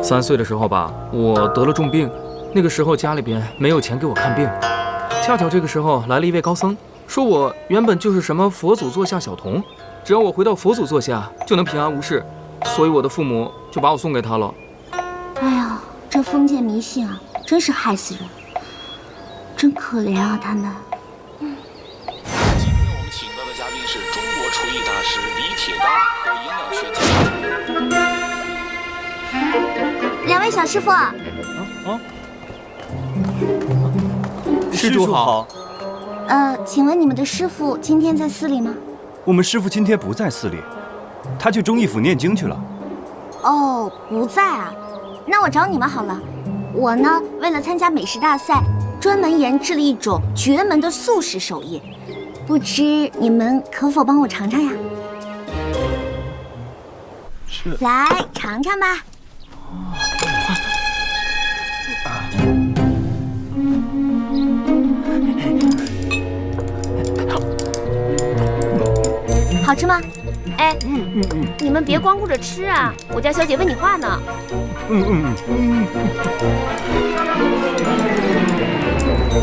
3岁的时候吧，我得了重病，那个时候家里边没有钱给我看病，恰巧这个时候来了一位高僧，说我原本就是什么佛祖座下小童，只要我回到佛祖座下就能平安无事，所以我的父母就把我送给他了。哎呀，这封建迷信啊，真是害死人，真可怜啊他们。今天我们请到的嘉宾是中国厨艺大师李铁刚和营养学家。2位小师傅，施主好。请问你们的师傅今天在寺里吗？我们师傅今天不在寺里，他去忠义府念经去了。哦，不在啊，那我找你们好了。我呢，为了参加美食大赛，专门研制了一种绝门的素食手艺，不知你们可否帮我尝尝呀？是，来尝尝吧。好吃吗？哎，你们别光顾着吃啊！我家小姐问你话呢。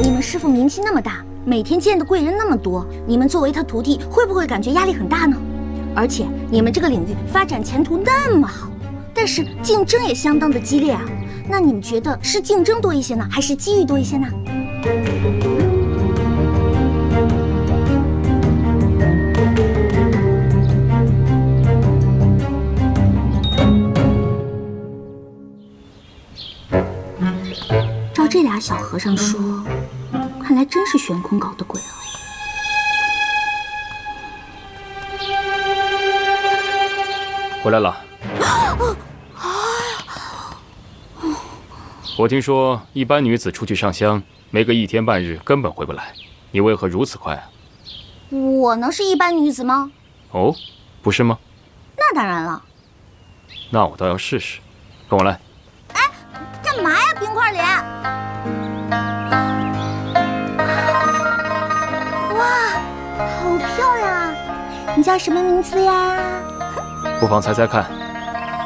你们师傅名气那么大，每天见的贵人那么多，你们作为他徒弟，会不会感觉压力很大呢？而且你们这个领域发展前途那么好，但是竞争也相当的激烈啊。那你们觉得是竞争多一些呢，还是机遇多一些呢？照这俩小和尚说，看来真是悬空搞的鬼啊！回来了。我听说一般女子出去上香，没个1天半日根本回不来，你为何如此快啊？我能是一般女子吗？哦，不是吗？那当然了。那我倒要试试，跟我来。哎，干嘛呀，冰块脸？哇，好漂亮啊！你叫什么名字呀？不妨猜猜看，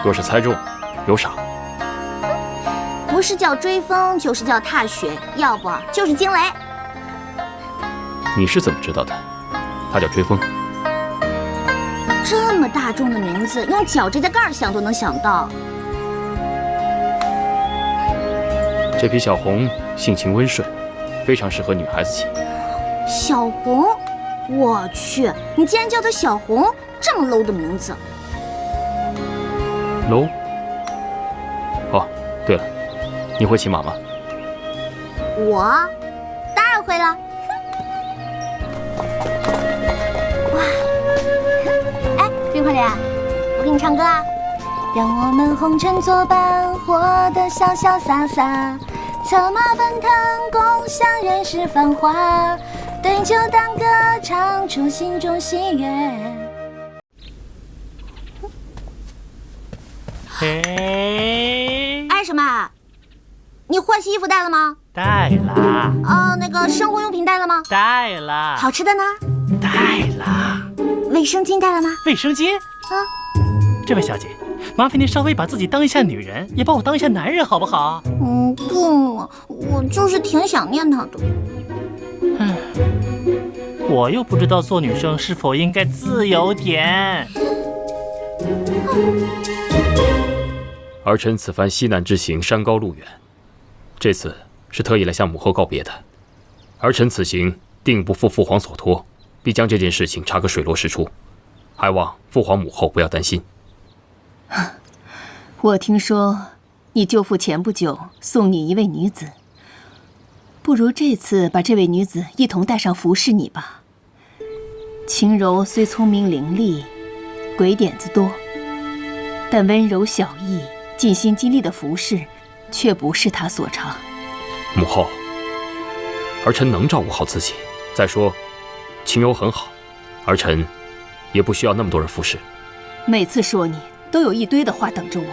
若是猜中，有赏。不是叫追风，就是叫踏雪，要不就是惊雷。你是怎么知道的？他叫追风。这么大众的名字，用脚趾甲盖想都能想到。这匹小红性情温顺，非常适合女孩子骑。小红，我去，你竟然叫她小红，这么 low 的名字。low？哦，对了，你会骑马吗？我当然会了。哇，哎，冰块脸，我给你唱歌啊。让我们红尘作伴，活得潇潇洒洒，策马奔腾，共享人世繁华，对酒当歌，唱出心中喜悦。嘿，哎，什么？你换洗衣服带了吗？带了。那个生活用品带了吗？带了。好吃的呢？带了。卫生巾带了吗？卫生巾？这位小姐，麻烦您稍微把自己当一下女人，也把我当一下男人，好不好？不嘛，我就是挺想念他的。我又不知道做女生是否应该自由点。儿臣此番西南之行山高路远，这次是特意来向母后告别的。儿臣此行定不负父皇所托，必将这件事情查个水落石出，还望父皇母后不要担心。我听说你舅父前不久送你一位女子，不如这次把这位女子一同带上服侍你吧。晴柔虽聪明伶俐，鬼点子多，但温柔小意、尽心尽力的服侍，却不是她所长。母后，儿臣能照顾好自己。再说，晴柔很好，儿臣也不需要那么多人服侍。每次说你，都有一堆的话等着我，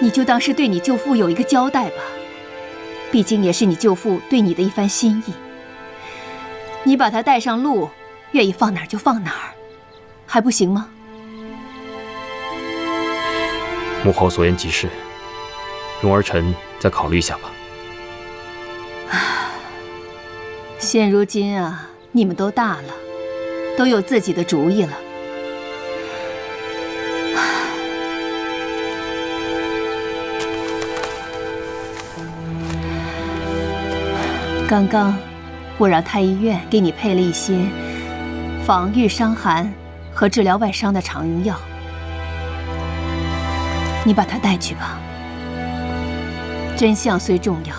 你就当是对你舅父有一个交代吧。毕竟也是你舅父对你的一番心意。你把他带上路，愿意放哪儿就放哪儿，还不行吗？母后所言极是，容儿臣再考虑一下吧。现如今啊，你们都大了，都有自己的主意了。刚刚我让太医院给你配了一些防御伤寒和治疗外伤的常用药，你把它带去吧。真相虽重要，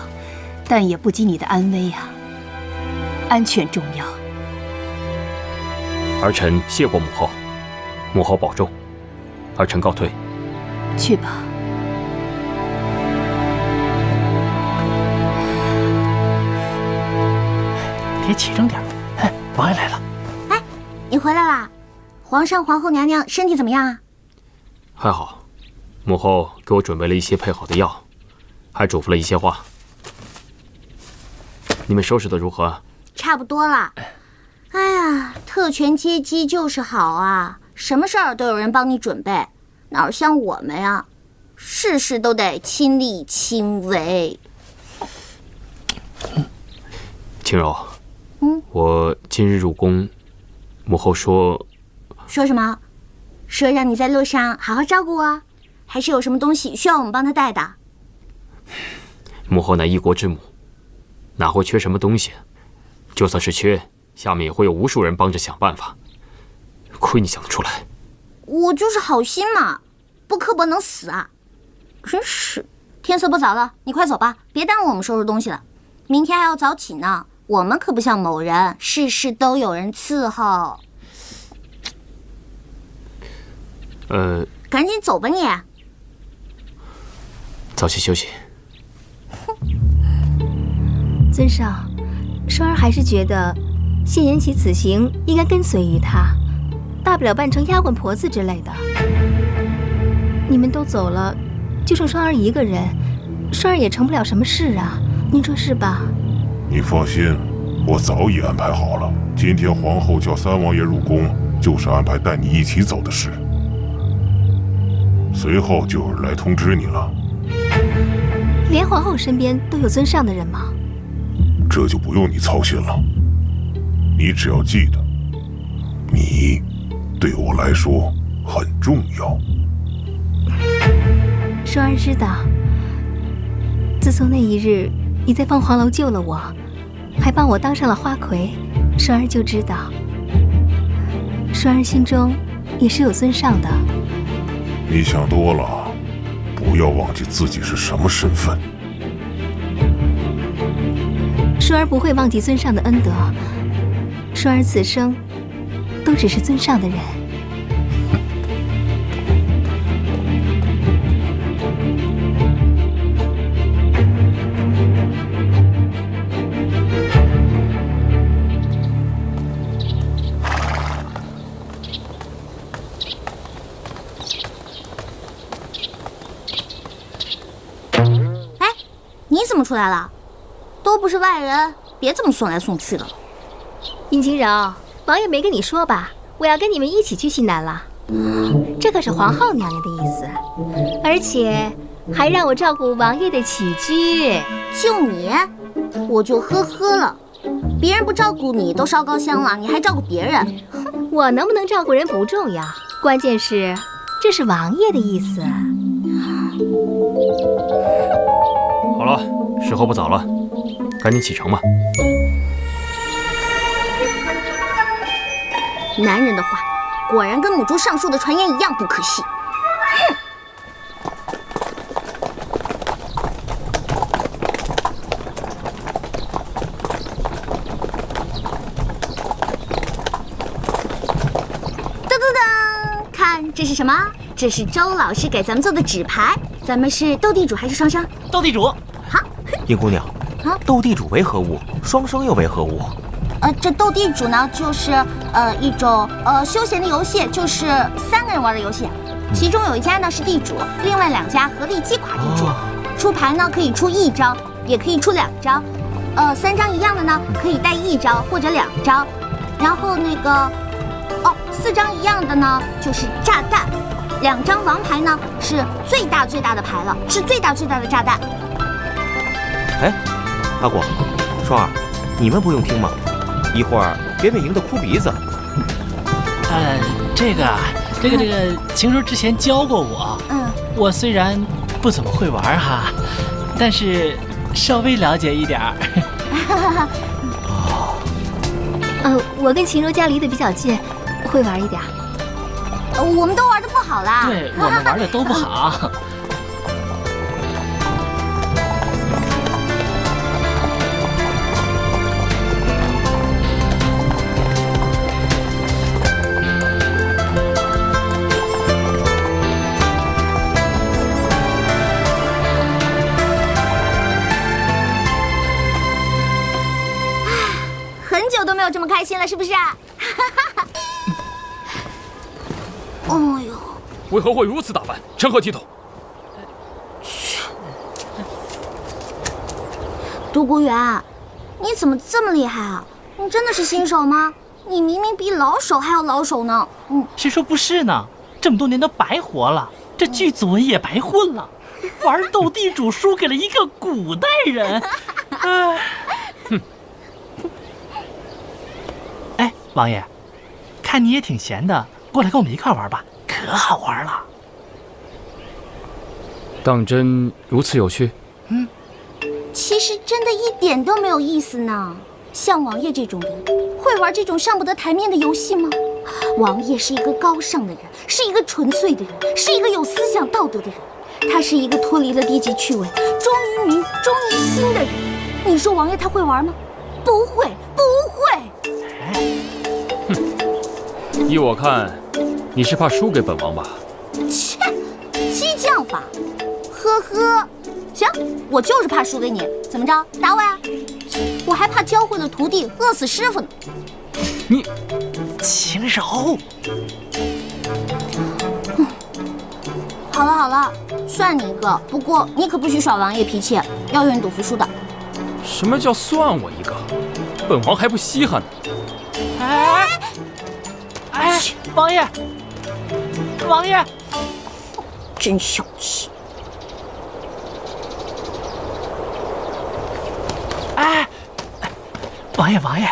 但也不及你的安危啊。安全重要。儿臣谢过母后，母后保重。儿臣告退。去吧。别起争点。哎，王爷来了。哎，你回来啦？皇上、皇后娘娘身体怎么样啊？还好，母后给我准备了一些配好的药，还嘱咐了一些话。你们收拾的如何？差不多了。哎呀，特权阶级就是好啊，什么事儿都有人帮你准备，哪像我们呀，事事都得亲力亲为。青柔，我今日入宫，母后说什么？说让你在路上好好照顾我，还是有什么东西需要我们帮他带的？母后乃一国之母，哪会缺什么东西？就算是缺，下面也会有无数人帮着想办法。亏你想得出来。我就是好心嘛，不刻薄能死啊！真是，天色不早了，你快走吧，别耽误我们收拾东西了。明天还要早起呢，我们可不像某人，事事都有人伺候。赶紧走吧你。早些休息。尊上，双儿还是觉得谢延琪此行应该跟随于他，大不了扮成丫鬟婆子之类的。你们都走了，就剩双儿一个人，双儿也成不了什么事啊，您说是吧？你放心，我早已安排好了。今天皇后叫三王爷入宫，就是安排带你一起走的事。随后就有人来通知你了。连皇后身边都有尊上的人吗？这就不用你操心了。你只要记得，你对我来说很重要。双儿知道，自从那一日你在凤凰楼救了我，还帮我当上了花魁，双儿就知道，双儿心中也是有尊上的。你想多了，不要忘记自己是什么身份。双儿不会忘记尊上的恩德，双儿此生都只是尊上的人。哎，你怎么出来了？都不是外人，别这么送来送去的。殷晴柔，王爷没跟你说吧？我要跟你们一起去西南了。这可是皇后娘娘的意思，而且还让我照顾王爷的起居。就你，我就呵呵了。别人不照顾你都烧高香了，你还照顾别人？我能不能照顾人不重要，关键是这是王爷的意思。好了，时候不早了，赶紧启程吧。男人的话，果然跟母猪上树的传言一样不可信。噔噔噔，看这是什么？这是周老师给咱们做的纸牌。咱们是斗地主还是双生？斗地主。好。殷姑娘，斗地主为何物？双生又为何物？这斗地主呢，就是一种休闲的游戏，就是3个人玩的游戏。其中有一家呢是地主，另外2家合力击垮地主。出牌呢可以出1张，也可以出2张。3张一样的呢可以带1张或者2张。然后那个4张一样的呢就是炸弹。2张王牌呢是最大的牌了，是最大的炸弹。哎，阿果、双儿，你们不用听吗？一会儿别被赢得哭鼻子。这个，晴柔之前教过我。我虽然不怎么会玩哈，但是稍微了解一点儿。我跟晴柔家离得比较近，会玩一点。我们都玩得不好啦。对，我们玩的都不好。没有这么开心了，是不是啊？哎呦，为何会如此打扮？成何体统？独孤远，你怎么这么厉害啊？你真的是新手吗？你明明比老手还要老手呢。谁说不是呢？这么多年都白活了，这剧组也白混了，玩斗地主输给了一个古代人。哎，王爷，看你也挺闲的，过来跟我们一块玩吧，可好玩了。当真如此有趣？其实真的一点都没有意思呢。像王爷这种人，会玩这种上不得台面的游戏吗？王爷是一个高尚的人，是一个纯粹的人，是一个有思想道德的人。他是一个脱离了低级趣味，忠于民、忠于心的人。你说王爷他会玩吗？不会，不会。依我看，你是怕输给本王吧？切，激将法，呵呵。行，我就是怕输给你，怎么着，打我呀？我还怕教会了徒弟饿死师傅呢。你，禽柔。好了好了，算你一个，不过你可不许耍王爷脾气，要愿赌服输的。什么叫算我一个？本王还不稀罕呢。哎，王爷，王爷，真小气。王爷，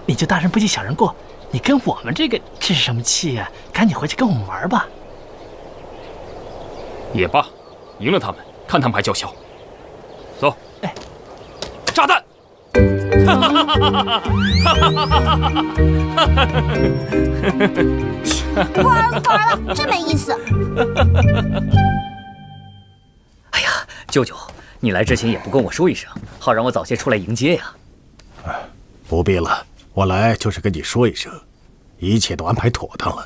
你就大人不计小人过，你跟我们这是什么气呀？赶紧回去跟我们玩吧。也罢，赢了他们，看他们还叫嚣。走，炸弹！不玩了，不玩了，真没意思。哎呀，舅舅，你来之前也不跟我说一声，好让我早些出来迎接呀。不必了，我来就是跟你说一声，一切都安排妥当了。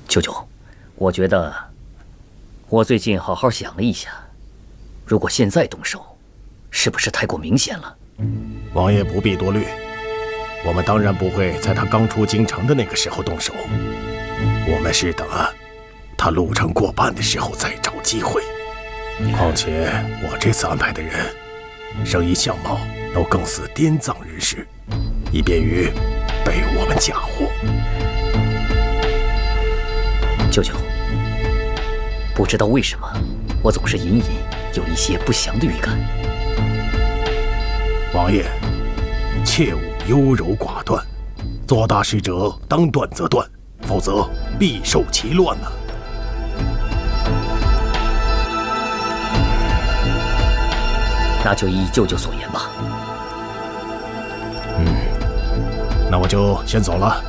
舅舅，我觉得我最近好好想了一下，如果现在动手，是不是太过明显了？王爷不必多虑，我们当然不会在他刚出京城的那个时候动手，我们是等他路程过半的时候再找机会。况且我这次安排的人，声音相貌都更似滇藏人士，以便于被我们假货。舅舅，不知道为什么，我总是隐隐有一些不祥的预感。王爷，切勿优柔寡断，做大事者当断则断，否则必受其乱呐。那就依舅舅所言吧。那我就先走了。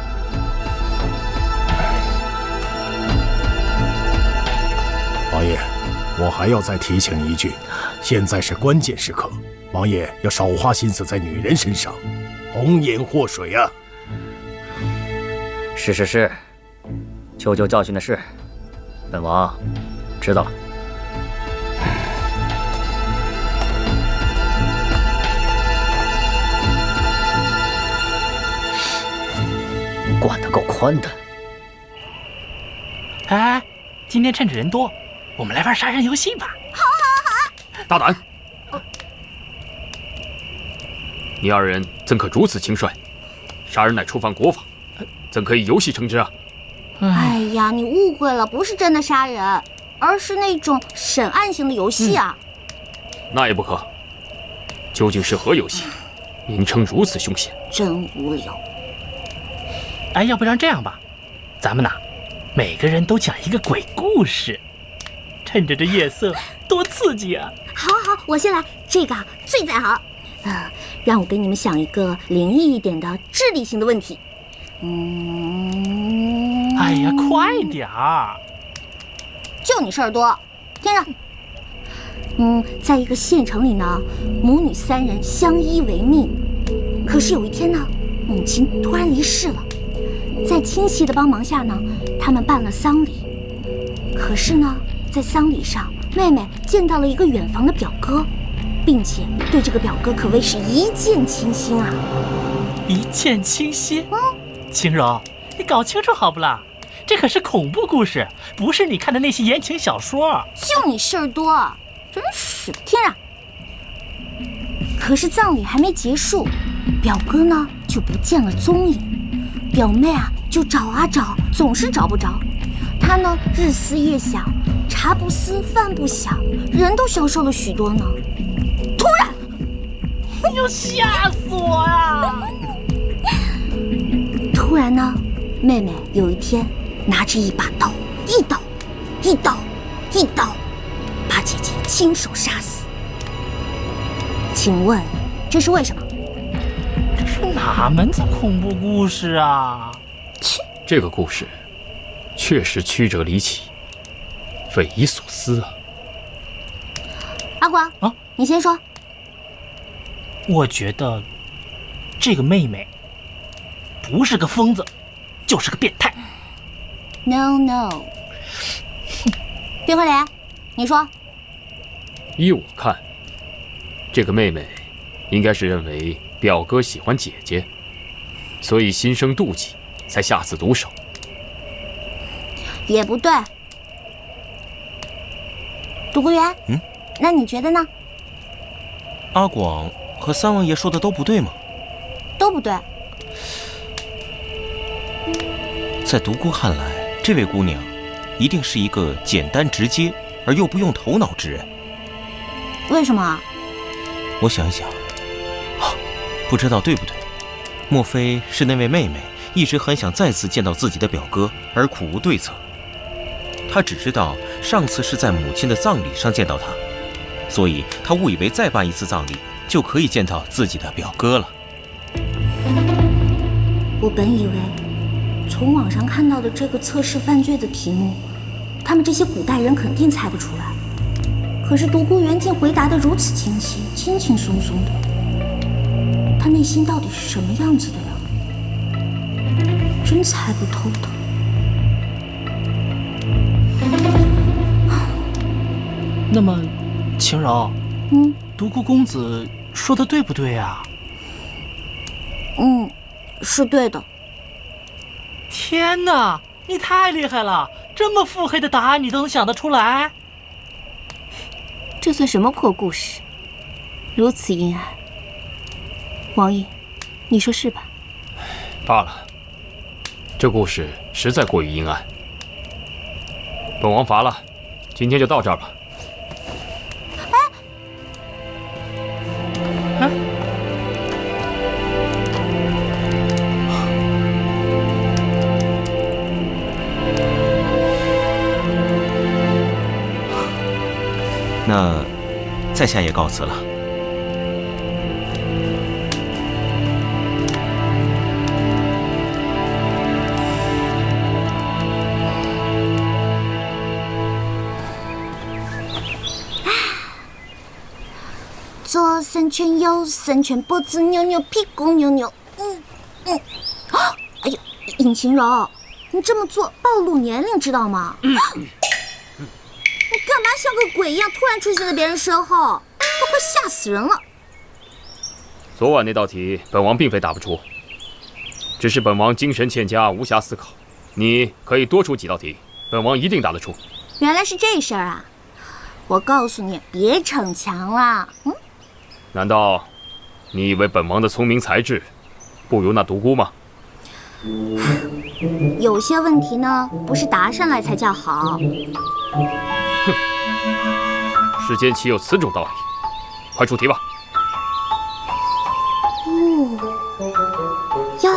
王爷，我还要再提醒你一句，现在是关键时刻，王爷要少花心思在女人身上，红颜祸水啊！是，舅舅教训的是，本王知道了。管得够宽的。哎，今天趁着人多，我们来玩杀人游戏吧。好。大胆！你二人怎可如此轻率？杀人乃触犯国法，怎可以游戏称之啊？哎呀，你误会了，不是真的杀人，而是那种审案型的游戏啊。那也不可。究竟是何游戏？名称如此凶险，真无聊。哎，要不然这样吧，咱们呐，每个人都讲一个鬼故事，趁着这夜色，多刺激啊！好，我先来，这个最在行。让我给你们想一个灵异一点的智力型的问题。哎呀，快点儿！就你事儿多，听着。在一个县城里呢，母女3人相依为命。可是有一天呢，母亲突然离世了，在亲戚的帮忙下呢，他们办了丧礼。可是呢，在丧礼上，妹妹见到了一个远房的表哥，并且对这个表哥可谓是一见倾心啊！一见倾心？晴柔，你搞清楚好不啦？这可是恐怖故事，不是你看的那些言情小说。就你事儿多，真是的。听着，可是葬礼还没结束，表哥呢就不见了踪影，表妹啊就找啊找，总是找不着。她呢日思夜想，茶不思饭不想，人都消瘦了许多呢。突然，你要吓死我呀！突然呢，妹妹有一天拿着一把刀，一刀，把姐姐亲手杀死。请问这是为什么？这是哪门子恐怖故事啊？切，这个故事确实曲折离奇，匪夷所思啊！阿广啊，你先说。我觉得这个妹妹不是个疯子，就是个变态。No， 冰块莲，你说。依我看，这个妹妹应该是认为表哥喜欢姐姐，所以心生妒忌，才下此毒手。也不对。独孤园，那你觉得呢？阿广和三王爷说的都不对吗？都不对。在独孤看来，这位姑娘一定是一个简单直接而又不用头脑之人。为什么？我想一想，不知道对不对？莫非是那位妹妹一直很想再次见到自己的表哥，而苦无对策？她只知道上次是在母亲的葬礼上见到他，所以她误以为再办一次葬礼就可以见到自己的表哥了。我本以为从网上看到的这个测试犯罪的题目，他们这些古代人肯定猜不出来。可是独孤园竟回答得如此清晰，轻轻松松的。他内心到底是什么样子的呀？真猜不透的。那么，晴柔，独孤公子说的对不对呀？是对的。天哪，你太厉害了！这么腹黑的答案你都能想得出来？这算什么破故事？如此阴暗。王爷，你说是吧？罢了，这故事实在过于阴暗。本王乏了，今天就到这儿吧。那在下也告辞了。左3圈，右3圈，脖子扭扭，屁股扭扭。哎呦，尹晴柔，你这么做暴露年龄，知道吗？你干嘛像个鬼一样突然出现在别人身后？都快吓死人了！昨晚那道题，本王并非答不出，只是本王精神欠佳，无暇思考。你可以多出几道题，本王一定答得出。原来是这事儿啊！我告诉你，别逞强了。难道你以为本王的聪明才智不如那独孤吗？有些问题呢，不是答上来才叫好。世间岂有此种道理？快出题吧。哟，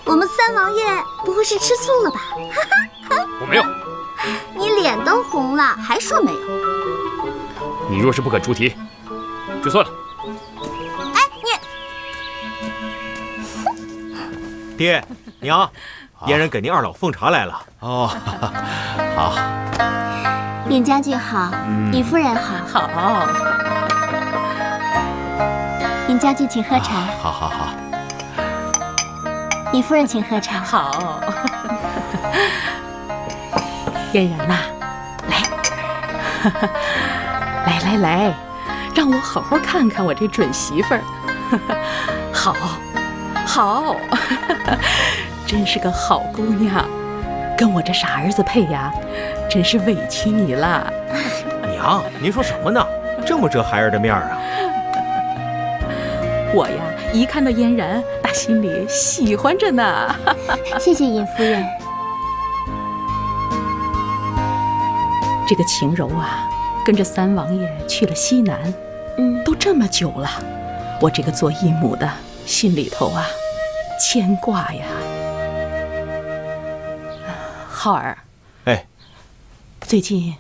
我们三王爷不会是吃醋了吧？我没有。你脸都红了，还说没有？你若是不肯出题，就算了。哎，爹娘，嫣然给您二老奉茶来了。哦，好。尹将军好，尹夫人好。好，尹将军请喝茶。好。尹夫人请喝茶。好。嫣然呐，来，让我好好看看我这准媳妇儿。好，真是个好姑娘，跟我这傻儿子配呀，真是委屈你了。娘，您说什么呢？这么遮孩儿的面儿啊！我呀，一看到嫣然，打心里喜欢着呢。谢谢尹夫人。这个晴柔啊，跟着三王爷去了西南，都这么久了，我这个做义母的心里头啊，牵挂呀。浩儿，哎，最近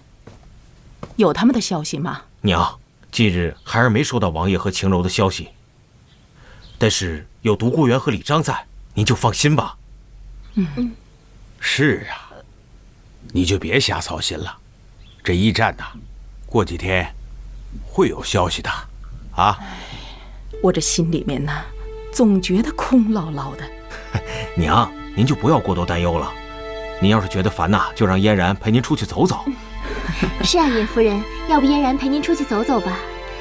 有他们的消息吗？娘，近日孩儿没收到王爷和晴柔的消息，但是有独孤元和李章在，您就放心吧。是啊，你就别瞎操心了。这驿站呐，过几天会有消息的，啊。我这心里面呢，总觉得空落落的。娘，您就不要过多担忧了。您要是觉得烦呐，就让嫣然陪您出去走走。是啊，尹夫人，要不嫣然陪您出去走走吧？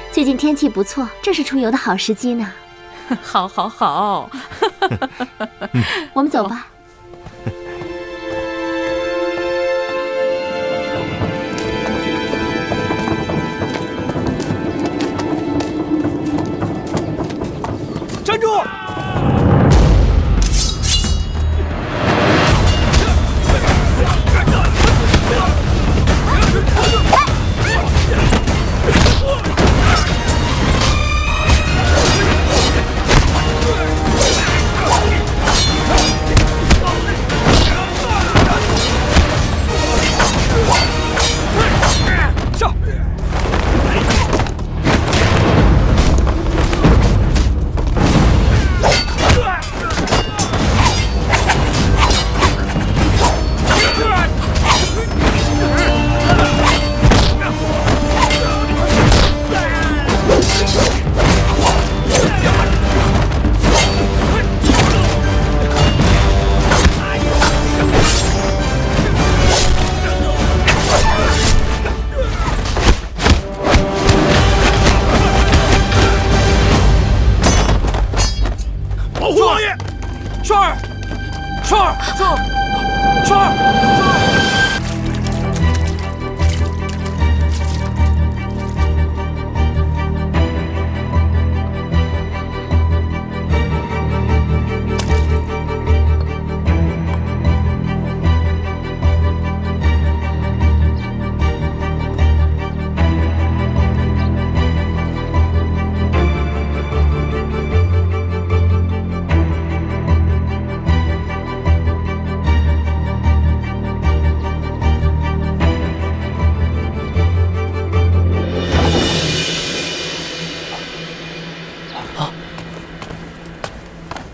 最近天气不错，正是出游的好时机呢。好，我们走吧。站住！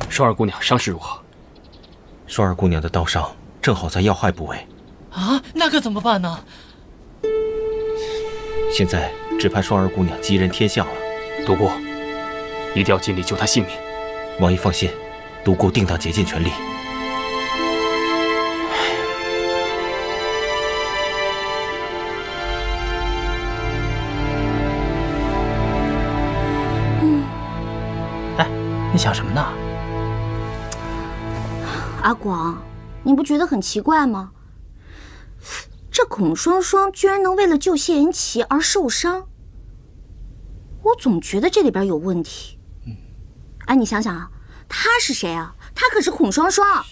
双儿姑娘伤势如何？双儿姑娘的刀伤正好在要害部位。啊，那可怎么办呢？现在只盼双儿姑娘吉人天相了。独孤，一定要尽力救她性命。王爷放心，独孤定当竭尽全力。你想什么呢？阿广，你不觉得很奇怪吗？这孔双双居然能为了救谢云奇而受伤，我总觉得这里边有问题。哎，你想想啊，他是谁啊？他可是孔双双，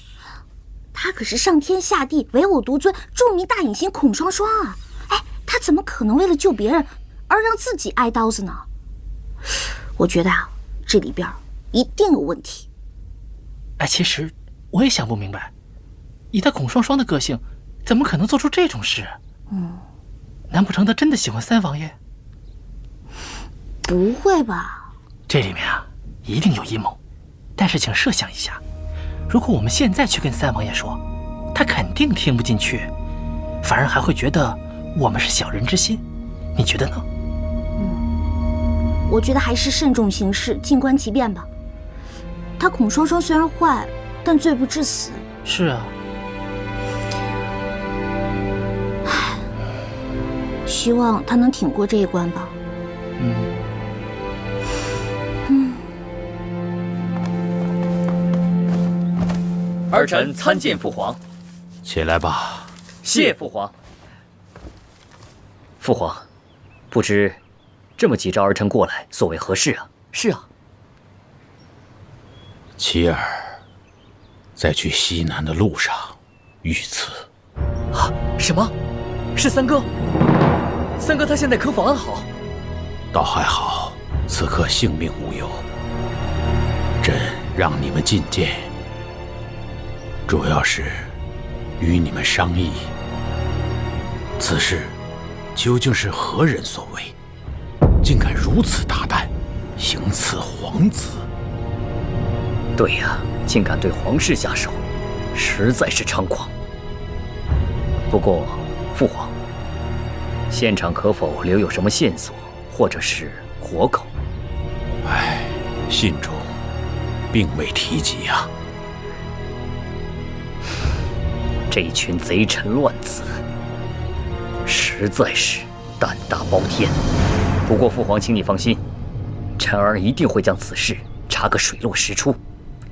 他可是上天下地唯我独尊著名大影星孔双双啊！哎，他怎么可能为了救别人而让自己挨刀子呢？我觉得啊，这里边一定有问题。哎，其实我也想不明白，以他孔双双的个性，怎么可能做出这种事？难不成他真的喜欢三王爷？不会吧？这里面啊，一定有阴谋。但是请设想一下，如果我们现在去跟三王爷说，他肯定听不进去，反而还会觉得我们是小人之心。你觉得呢？我觉得还是慎重行事，静观其变吧。他孔双双虽然坏，但罪不至死。是啊。唉，希望他能挺过这一关吧。儿臣参见父皇。起来吧。谢父皇。父皇，不知这么急召儿臣过来，所为何事啊？是啊。琪儿在去西南的路上遇刺。啊？什么？是三哥？三哥他现在可否安好？倒还好，此刻性命无忧。朕让你们觐见，主要是与你们商议，此事究竟是何人所为，竟敢如此大胆，行刺皇子？对呀，竟敢对皇室下手，实在是猖狂。不过，父皇，现场可否留有什么线索，或者是活口？唉，信中并未提及呀。这一群贼臣乱子，实在是胆大包天。不过父皇，请你放心，臣儿一定会将此事查个水落石出，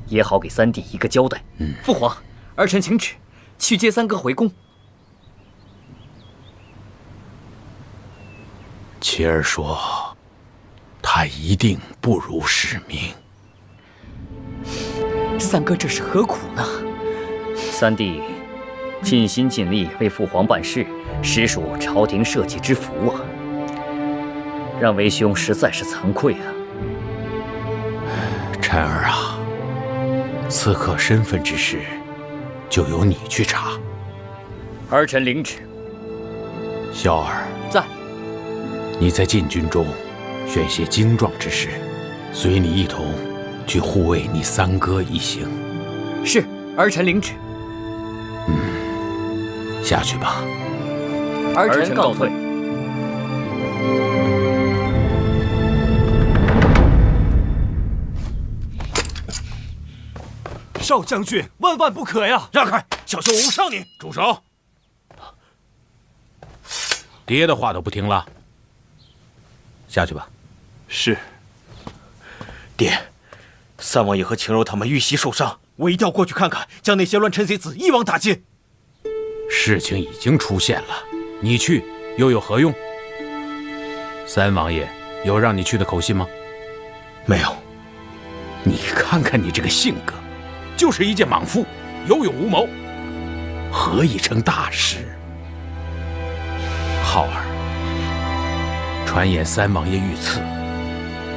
也好给三弟一个交代。父皇，儿臣请旨，去接三哥回宫。琪儿说，他一定不辱使命。三哥这是何苦呢？三弟尽心尽力为父皇办事，实属朝廷社稷之福啊！让为兄实在是惭愧啊！臣儿啊，刺客身份之事，就由你去查。儿臣领旨。萧儿在。你在禁军中选些精壮之士，随你一同去护卫你三哥一行。是，儿臣领旨。下去吧。儿臣告退。少将军，万万不可呀！让开，小羞无上你！住手！爹的话都不听了。下去吧。是。爹，三王爷和晴柔他们遇袭受伤，我一定要过去看看，将那些乱臣贼子一网打尽。事情已经出现了，你去又有何用？三王爷有让你去的口信吗？没有。你看看你这个性格，就是一介莽夫，有勇无谋，何以成大事？浩儿，传言三王爷遇刺，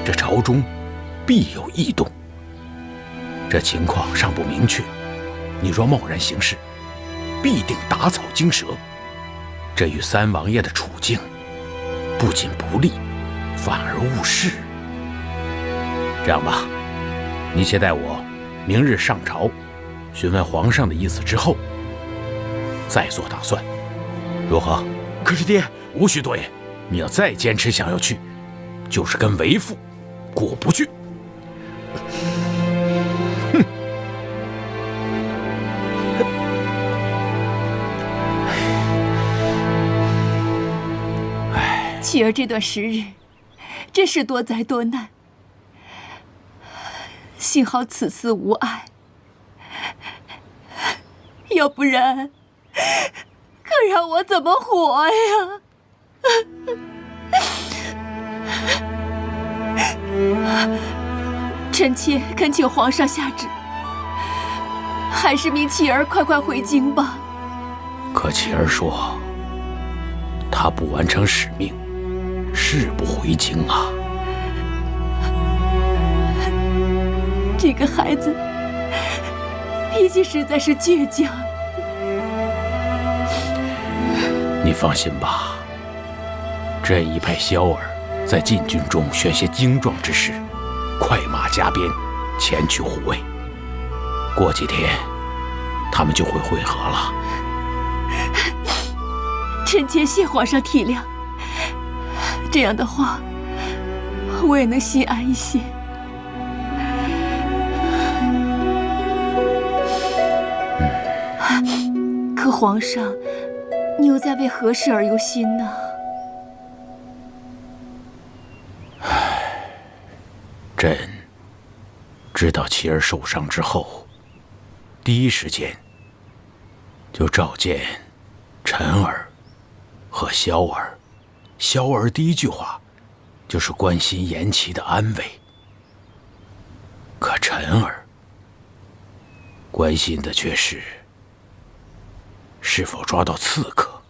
这朝中必有异动。这情况尚不明确，你若贸然行事，必定打草惊蛇，这与三王爷的处境不仅不利，反而误事。这样吧，你且待我明日上朝，询问皇上的意思之后，再做打算，如何？可是爹，无需多言，你要再坚持想要去，就是跟为父过不去。琪儿这段时日，真是多灾多难。幸好此次无碍，要不然，可让我怎么活呀？臣妾恳请皇上下旨，还是命启儿快快回京吧。可启儿说，他不完成使命，誓不回京啊。这个孩子脾气实在是倔强。你放心吧，朕已派萧儿在禁军中选些精壮之士，快马加鞭前去护卫。过几天，他们就会会合了。臣妾谢皇上体谅，这样的话，我也能心安一些。可皇上，你又在为何事而忧心呢？朕知道启儿受伤之后，第一时间就召见陈儿和萧儿。萧儿第一句话就是关心颜齐的安危，可陈儿关心的却是否抓到刺客，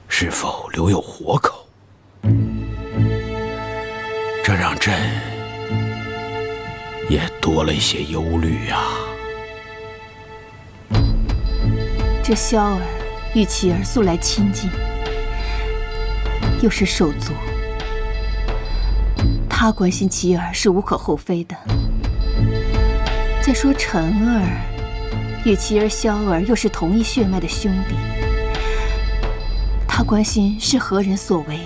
是否留有活口。这让朕也多了一些忧虑啊。这萧儿与启儿素来亲近，又是手足，他关心启儿是无可厚非的。再说陈儿与启儿、萧儿又是同一血脉的兄弟，他关心是何人所为，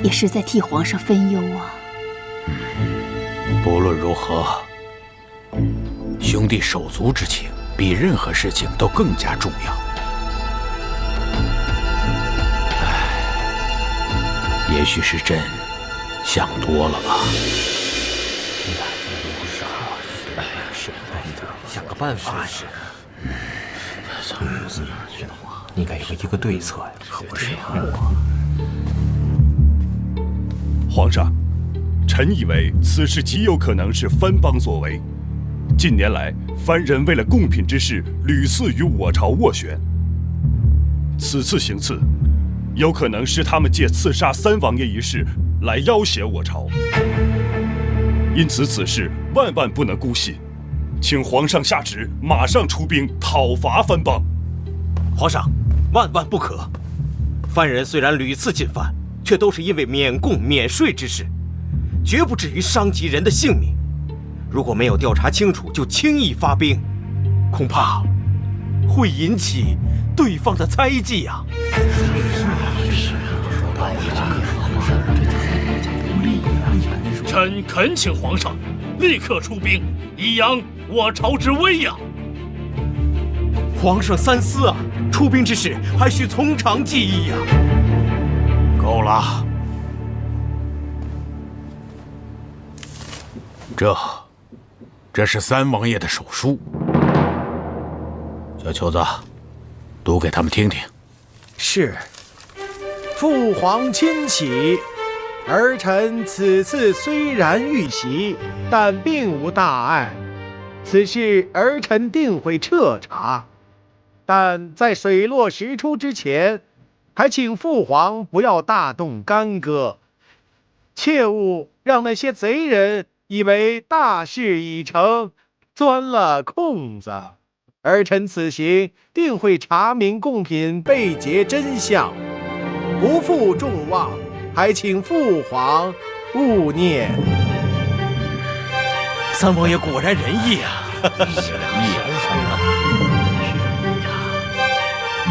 也是在替皇上分忧啊。不论如何，兄弟手足之情比任何事情都更加重要。也许是朕想多了吧。想个办法呀！应该有一个对策呀，可不是吗？皇上，臣以为此事极有可能是藩邦所为。近年来，藩人为了贡品之事，屡次与我朝斡旋。此次行刺，有可能是他们借刺杀三王爷一事来要挟我朝。因此，此事万万不能姑息，请皇上下旨，马上出兵讨伐藩邦。皇上，万万不可！藩人虽然屡次进犯，却都是因为免贡免税之事，绝不至于伤及人的性命。如果没有调查清楚就轻易发兵，恐怕会引起对方的猜忌呀。臣恳请皇上立刻出兵，以扬我朝之威呀！皇上三思啊，出兵之事还需从长计议呀。够了，这是三王爷的手书，小球子，读给他们听听。是。父皇亲启，儿臣此次虽然遇袭，但并无大碍。此事儿臣定会彻查，但在水落石出之前，还请父皇不要大动干戈，切勿让那些贼人以为大事已成，钻了空子。儿臣此行定会查明贡品被劫真相，不负众望，还请父皇勿念。三王爷果然仁义啊！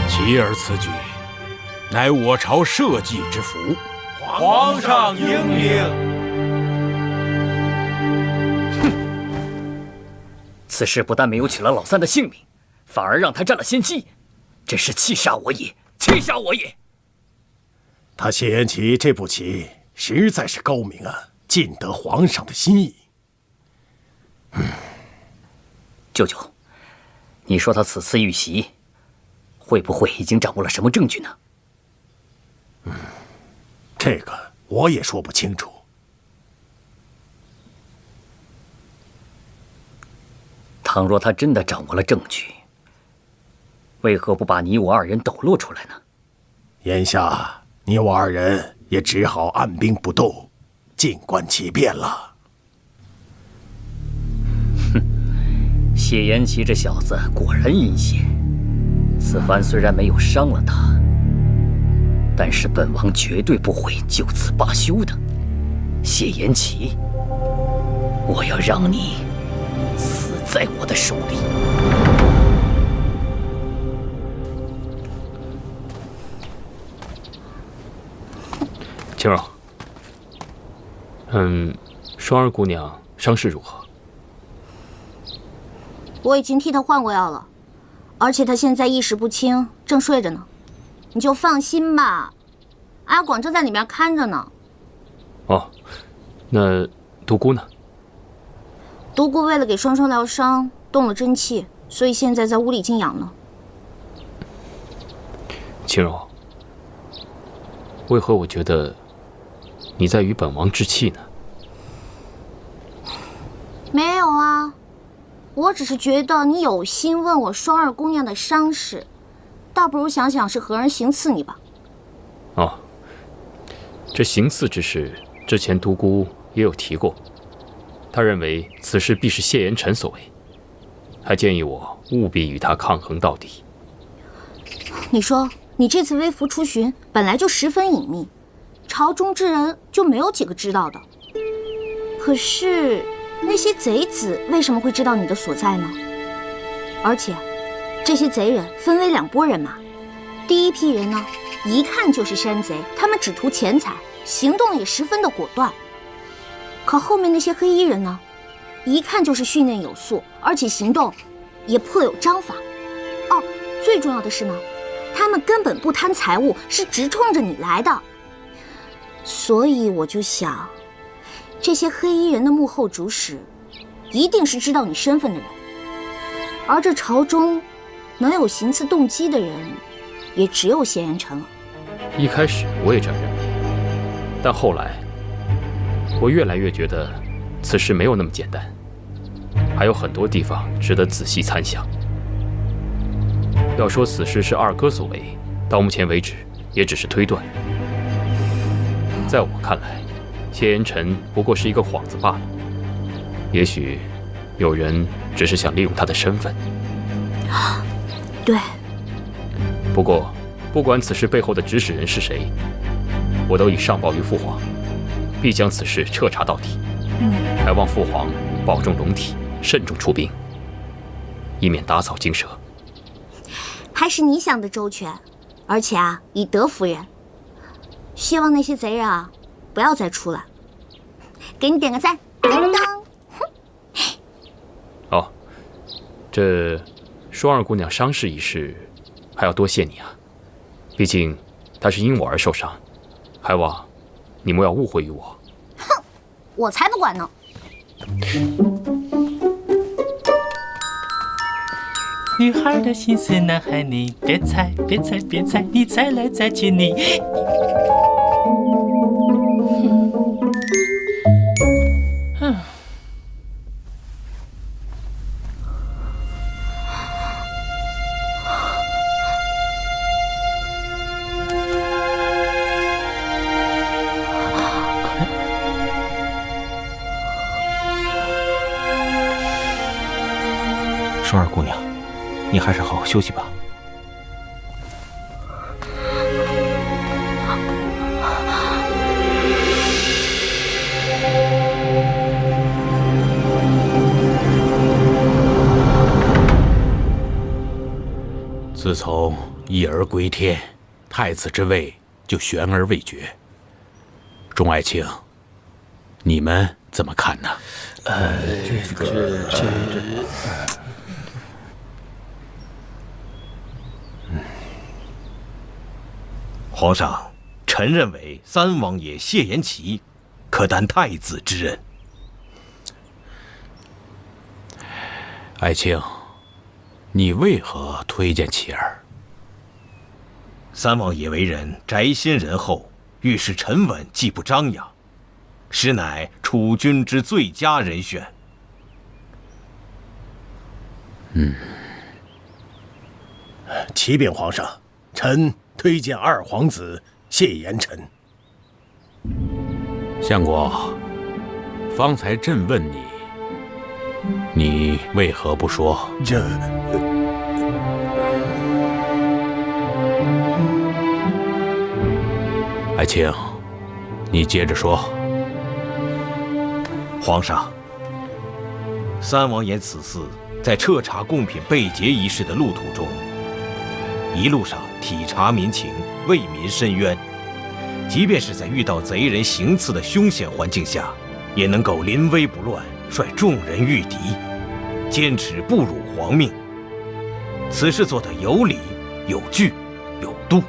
启儿此举，乃我朝社稷之福。皇上英明。此事不但没有取了老三的性命，反而让他占了先机，真是气煞我也！气煞我也！他谢颜齐这步棋实在是高明啊，尽得皇上的心意。舅舅，你说他此次遇袭，会不会已经掌握了什么证据呢？这个我也说不清楚。他倘若他真的掌握了证据，为何不把你我二人抖落出来呢？眼下你我二人也只好按兵不动，静观其变了。哼，谢延齐这小子果然阴险。此番虽然没有伤了他，但是本王绝对不会就此罢休的。谢延齐，我要让你死在我的手里。青柔，双儿姑娘伤势如何？我已经替她换过药了，而且她现在意识不清，正睡着呢。你就放心吧，阿广正在里面看着呢。哦，那独孤呢？独孤为了给双双疗伤，动了真气，所以现在在屋里静养呢。青柔，为何我觉得你在与本王置气呢？没有啊，我只是觉得你有心问我双儿姑娘的伤势，倒不如想想是何人行刺你吧。哦，这行刺之事，之前独孤也有提过，他认为此事必是谢延辰所为，还建议我务必与他抗衡到底。你说你这次微服出巡本来就十分隐秘，朝中之人就没有几个知道的。可是那些贼子为什么会知道你的所在呢？而且这些贼人分为两拨人马，第一批人呢，一看就是山贼，他们只图钱财，行动也十分的果断。可后面那些黑衣人呢，一看就是训练有素，而且行动也颇有章法。哦，最重要的是呢，他们根本不贪财物，是直冲着你来的。所以我就想，这些黑衣人的幕后主使，一定是知道你身份的人。而这朝中能有行刺动机的人，也只有谢延辰了。一开始我也这样认为，但后来我越来越觉得此事没有那么简单，还有很多地方值得仔细参详。要说此事是二哥所为，到目前为止也只是推断。在我看来，谢延辰不过是一个幌子罢了。也许有人只是想利用他的身份。对。不过，不管此事背后的指使人是谁，我都已上报于父皇，必将此事彻查到底。还望父皇保重龙体，慎重出兵，以免打草惊蛇。还是你想的周全，而且啊，以德服人。希望那些贼人啊，不要再出来。给你点个赞，叮当。哦，这双儿姑娘伤势一事，还要多谢你啊。毕竟她是因我而受伤，还望你莫要误会于我。哼，我才不管呢。女孩的心思，男孩你别猜，别猜，别猜，你猜来猜去你。双儿姑娘，你还是好好休息吧。自从一儿归天，太子之位就悬而未决。钟爱卿，你们怎么看呢？皇上，臣认为三王爷谢延齐可担太子之任。爱卿，你为何推荐其儿？三王爷为人宅心仁厚，遇事沉稳，既不张扬，实乃储君之最佳人选。启禀皇上，臣推荐二皇子谢延辰。相国，方才朕问你，你为何不说？爱卿，你接着说。皇上，三王爷此次在彻查贡品被劫一事的路途中，一路上体察民情，为民伸冤，即便是在遇到贼人行刺的凶险环境下，也能够临危不乱，率众人御敌，坚持不辱皇命。此事做得有理、有据、有度。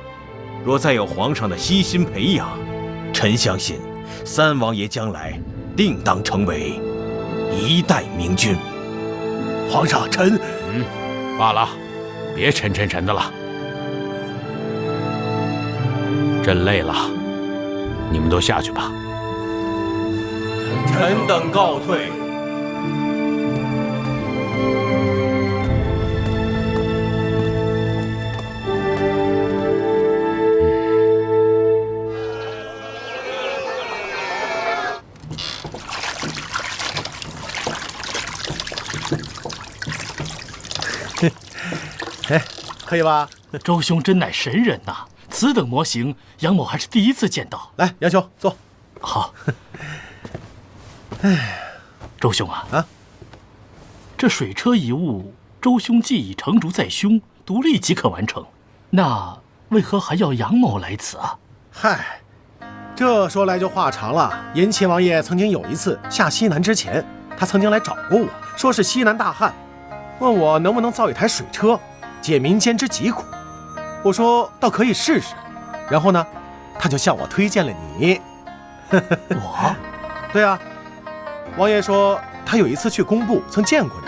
若再有皇上的悉心培养，臣相信三王爷将来定当成为一代明君。皇上，臣……罢了，别沉的了。朕累了，你们都下去吧。臣等告退。哎，可以吧？周兄真乃神人呐！此等模型，杨某还是第一次见到。来，杨兄坐。好。哎，周兄啊，这水车一物，周兄既已成竹在胸，独立即可完成，那为何还要杨某来此啊？嗨，这说来就话长了。延庆王爷曾经有一次下西南之前，他曾经来找过我，说是西南大旱，问我能不能造一台水车，解民间之疾苦。我说倒可以试试。然后呢，他就向我推荐了你。我？对啊，王爷说他有一次去工部曾见过你，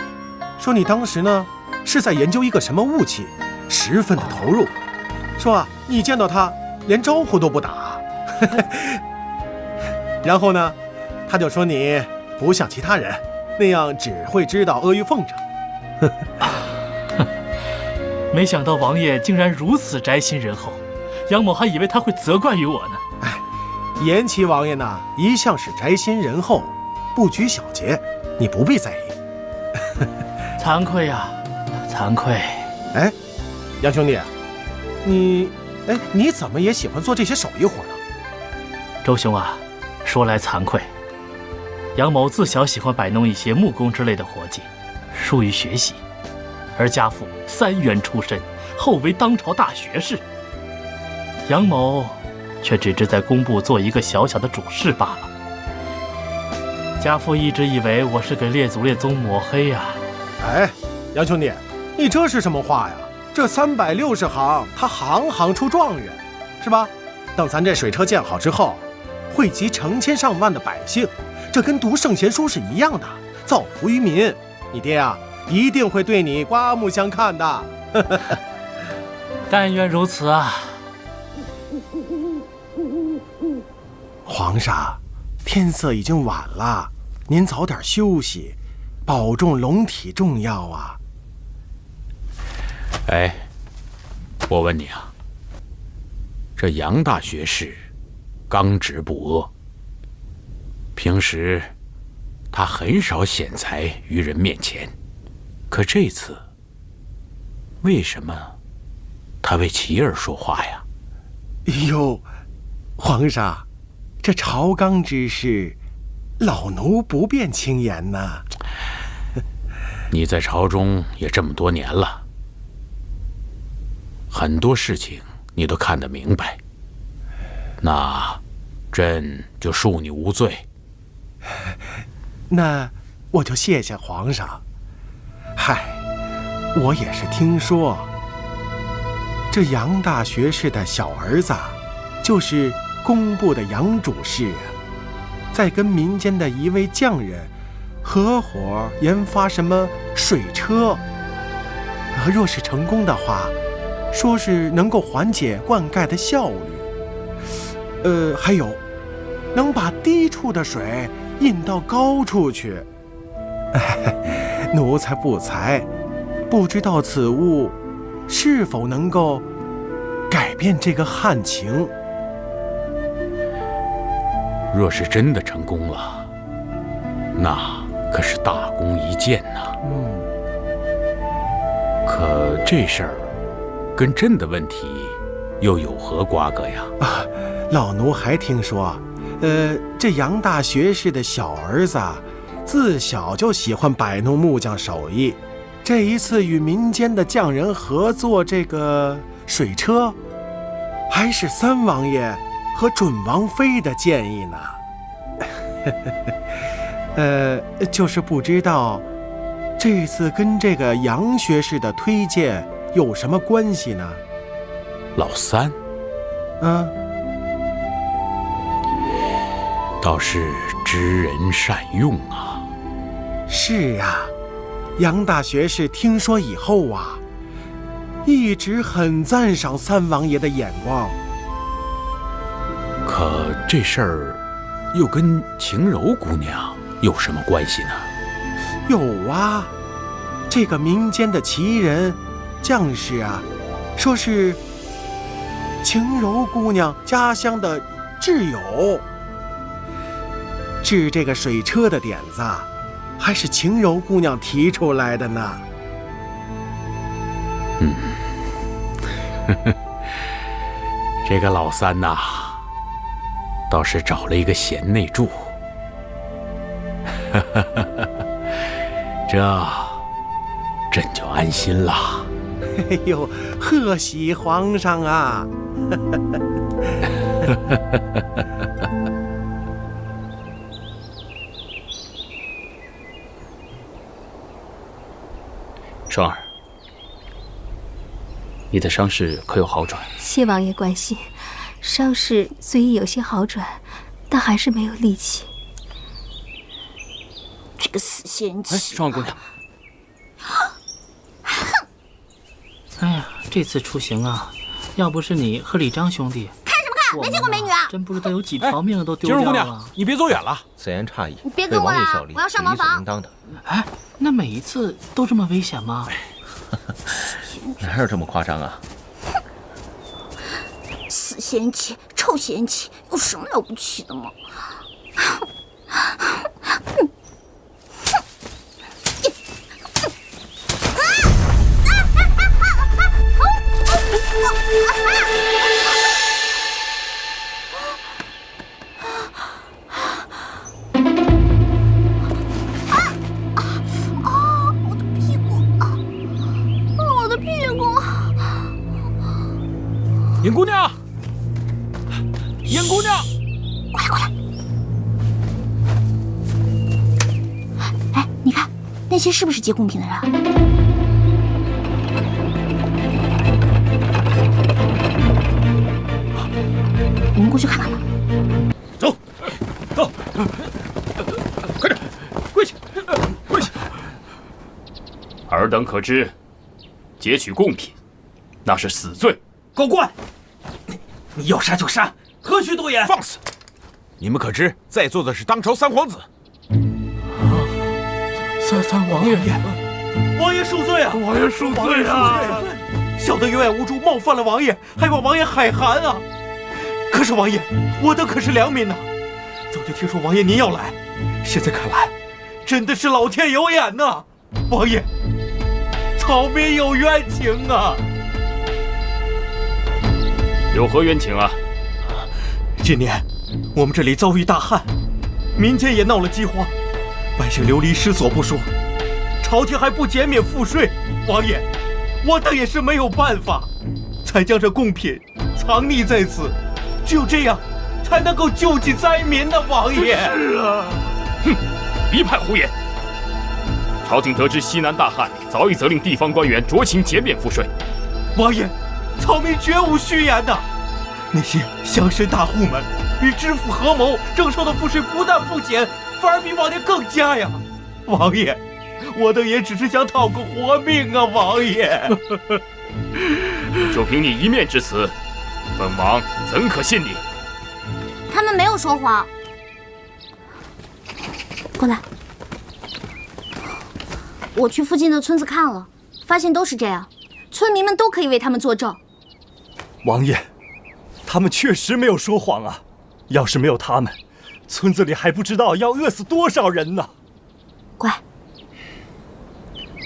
说你当时呢是在研究一个什么武器，十分的投入，说啊你见到他连招呼都不打。然后呢，他就说你不像其他人那样只会知道阿谀奉承。没想到王爷竟然如此宅心仁厚，杨某还以为他会责怪于我呢。哎，延齐王爷呢一向是宅心仁厚，不拘小节，你不必在意。惭愧呀，惭愧。哎，杨兄弟，你怎么也喜欢做这些手艺活呢？周兄啊，说来惭愧，杨某自小喜欢摆弄一些木工之类的活计，疏于学习，而家父3员出身，后为当朝大学士。杨某却只是在工部做一个小小的主事罢了。家父一直以为我是给列祖列宗抹黑呀。哎，杨兄弟，你这是什么话呀？这360行，他行行出状元，是吧？等咱这水车建好之后，惠及成千上万的百姓，这跟读圣贤书是一样的，造福于民。你爹啊，一定会对你刮目相看的。但愿如此啊。皇上，天色已经晚了，您早点休息，保重龙体重要啊。哎，我问你啊，这杨大学士刚直不阿，平时他很少显才于人面前，可这次为什么他为琪儿说话呀？哎呦，皇上，这朝纲之事，老奴不便轻言呐。你在朝中也这么多年了，很多事情你都看得明白，那朕就恕你无罪。那我就谢谢皇上。嗨，我也是听说，这杨大学士的小儿子，就是工部的杨主事啊，在跟民间的一位匠人合伙研发什么水车，若是成功的话，说是能够缓解灌溉的效率，还有能把低处的水引到高处去。奴才不才，不知道此物是否能够改变这个旱情。若是真的成功了，那可是大功一件呐。可这事儿跟朕的问题又有何瓜葛呀？老奴还听说，这杨大学士的小儿子自小就喜欢摆弄木匠手艺。这一次与民间的匠人合作这个水车，还是三王爷和准王妃的建议呢。就是不知道这次跟这个杨学士的推荐有什么关系呢？老三，倒是知人善用啊。是啊，杨大学士听说以后啊，一直很赞赏三王爷的眼光。可这事儿又跟晴柔姑娘有什么关系呢？有啊，这个民间的奇人将士啊，说是晴柔姑娘家乡的挚友。制这个水车的点子，还是晴柔姑娘提出来的呢。这个老三呐，倒是找了一个贤内助。这朕就安心了。哎呦，贺喜皇上啊！双儿，你的伤势可有好转？谢王爷关心，伤势虽已有些好转，但还是没有力气。这个死仙气！双儿姑娘，哎呀，这次出行啊，要不是你和李章兄弟，看什么看？没见过美女啊！真不知道有几条命都丢掉了。晴柔姑娘，你别走远了。此言差矣，你别跟我了，我要上茅房。应当的。哎，那每一次都这么危险吗？哪有这么夸张啊？死仙气，臭仙气，有什么了不起的吗？我的屁股！尹姑娘，尹姑娘，过来过来！哎，你看那些是不是接贡品的人？我们过去看看吧。走，走，快点，跪下，跪下！尔等可知，劫取贡品，那是死罪。狗怪，你要杀就杀，何须多言？放肆！你们可知，在座的是当朝三皇子。三王爷，王爷恕罪啊！王爷恕罪啊！小的有眼无珠，冒犯了王爷，还望王爷海涵啊！可是王爷，我等可是良民呐，早就听说王爷您要来，现在看来，真的是老天有眼呐！王爷，草民有冤情啊！有何冤情啊？今年我们这里遭遇大旱，民间也闹了饥荒，百姓流离失所不说，朝廷还不减免赋税。王爷，我等也是没有办法，才将这贡品藏匿在此，只有这样才能够救济灾民呢。王爷，是啊，哼，一派胡言！朝廷得知西南大旱，早已责令地方官员酌情减免赋税。王爷，草民绝无虚言呐！那些乡绅大户们与知府合谋征收的赋税不但不减，反而比往年更加呀！王爷，我等也只是想讨个活命啊！王爷，就凭你一面之词，本王怎可信你？他们没有说谎。过来，我去附近的村子看了，发现都是这样，村民们都可以为他们作证。王爷，他们确实没有说谎啊！要是没有他们，村子里还不知道要饿死多少人呢。乖。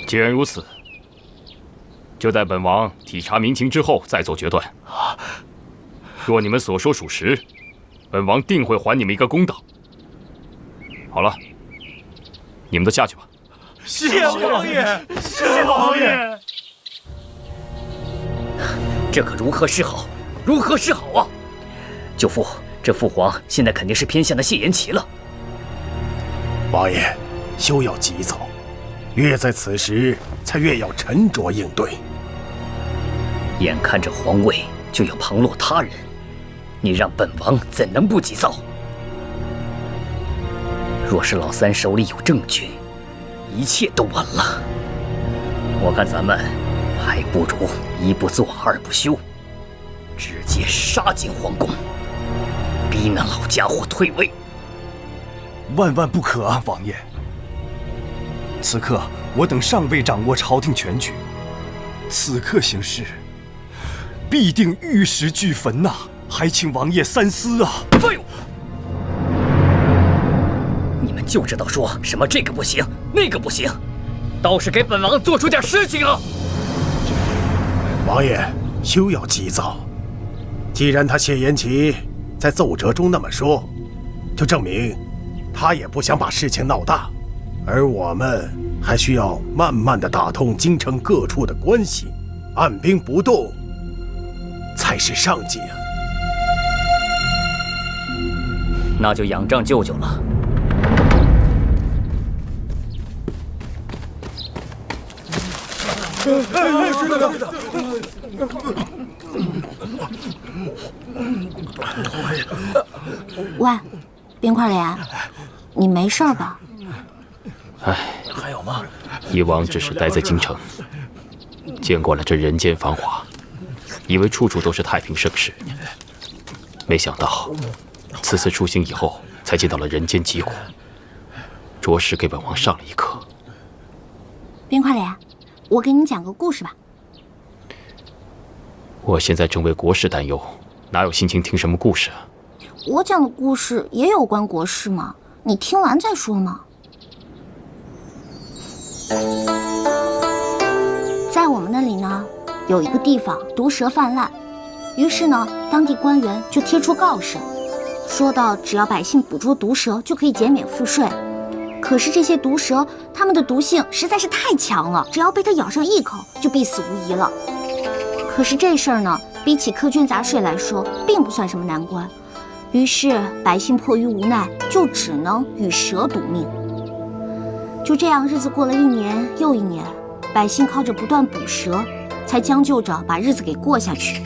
既然如此，就待本王体察民情之后再做决断。若你们所说属实，本王定会还你们一个公道。好了，你们都下去吧。谢王爷，谢王爷。这可如何是好？如何是好啊！舅父，这父皇现在肯定是偏向的谢延琪了。王爷，休要急躁，越在此时才越要沉着应对。眼看着皇位就要旁落他人，你让本王怎能不急躁？若是老三手里有证据，一切都晚了。我看咱们还不如一不做二不休，直接杀进皇宫，逼那老家伙退位。万万不可啊，王爷！此刻我等尚未掌握朝廷全局，此刻行事必定玉石俱焚呐！还请王爷三思啊！废物！你们就知道说什么这个不行，那个不行，倒是给本王做出点事情啊！王爷，休要急躁。既然他谢延琪在奏折中那么说，就证明他也不想把事情闹大，而我们还需要慢慢的打通京城各处的关系，按兵不动才是上计啊。那就仰仗舅舅了。喂，冰块脸，你没事吧？唉，还有吗？以往只是待在京城，见惯了这人间繁华，以为处处都是太平盛世，没想到此次出行以后，才见到了人间疾苦，着实给本王上了一课。冰块脸，我给你讲个故事吧。我现在正为国事担忧，哪有心情听什么故事啊？我讲的故事也有关国事嘛，你听完再说嘛。在我们那里呢，有一个地方毒蛇泛滥，于是呢，当地官员就贴出告示，说到只要百姓捕捉毒蛇就可以减免赋税。可是这些毒蛇，它们的毒性实在是太强了，只要被它咬上一口，就必死无疑了。可是这事儿呢，比起苛捐杂税来说，并不算什么难关。于是百姓迫于无奈，就只能与蛇赌命。就这样，日子过了一年又一年，百姓靠着不断捕蛇，才将就着把日子给过下去。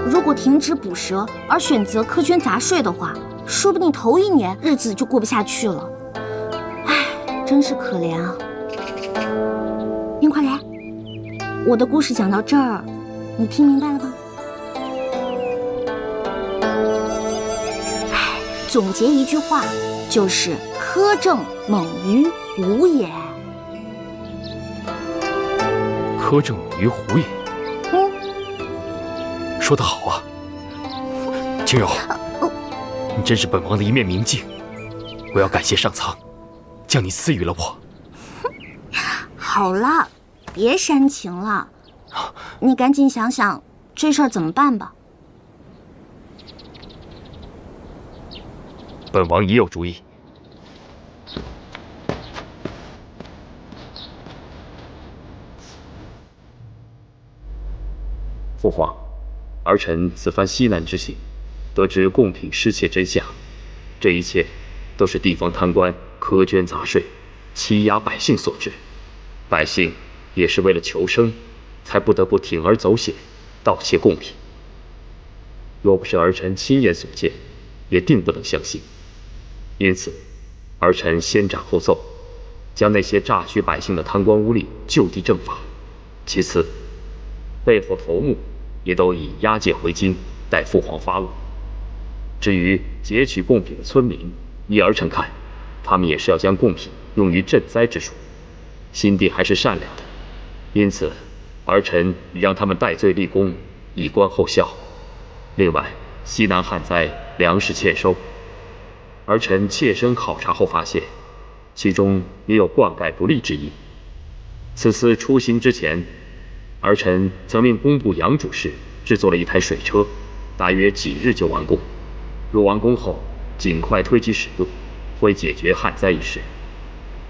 如果停止捕蛇，而选择苛捐杂税的话，说不定头一年日子就过不下去了。唉，真是可怜啊！冰块莲，我的故事讲到这儿，你听明白了吗？唉，总结一句话，就是苛政猛于虎也。苛政猛于虎也。说得好啊，青柔，你真是本王的一面明镜，我要感谢上苍，将你赐予了我。好了，别煽情了，你赶紧想想这事儿怎么办吧。本王已有主意。父皇，儿臣此番西南之行，得知贡品失窃真相，这一切都是地方贪官苛捐杂税、欺压百姓所致。百姓也是为了求生，才不得不铤而走险，盗窃贡品。若不是儿臣亲眼所见，也定不能相信。因此，儿臣先斩后奏，将那些榨取百姓的贪官污吏就地正法。其次，背后头目也都已押解回京，待父皇发落。至于劫取贡品的村民，依儿臣看，他们也是要将贡品用于赈灾之处，心地还是善良的。因此，儿臣已让他们戴罪立功，以观后效。另外，西南旱灾，粮食欠收，儿臣切身考察后发现，其中也有灌溉不利之意。此次出行之前，儿臣曾命工部杨主事制作了一台水车，大约几日就完工。若完工后尽快推机使用，会解决旱灾一事。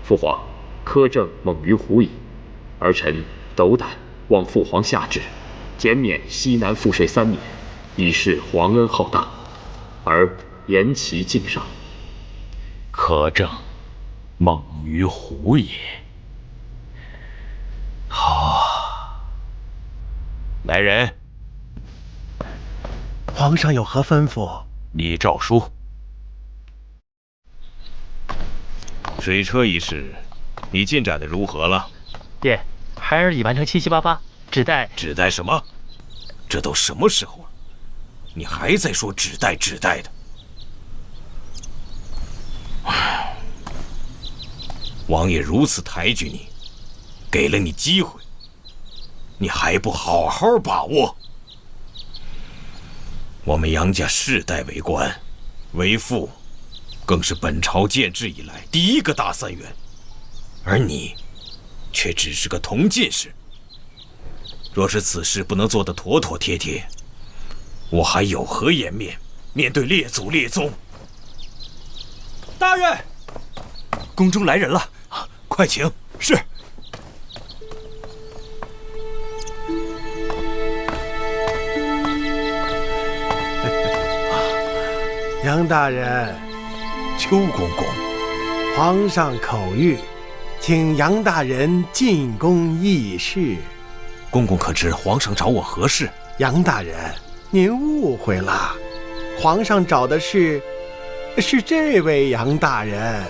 父皇，苛政猛于虎矣，儿臣斗胆望父皇下旨，减免西南赋税3年，以示皇恩浩荡，而严其敬上。苛政猛于虎也。好，来人，皇上有何吩咐？拟诏书。水车一事，你进展的如何了？爹，孩儿已完成7、7、8、8，只待什么？这都什么时候了，你还在说只待的？王爷如此抬举你，给了你机会，你还不好好把握？我们杨家世代为官，为父，更是本朝建制以来第一个大3元，而你，却只是个同进士。若是此事不能做得妥妥帖帖，我还有何颜面面对列祖列宗？大人，宫中来人了，快请。是。杨大人，邱公公，皇上口谕，请杨大人进宫议事。公公可知皇上找我何事？杨大人，您误会了，皇上找的是这位杨大人。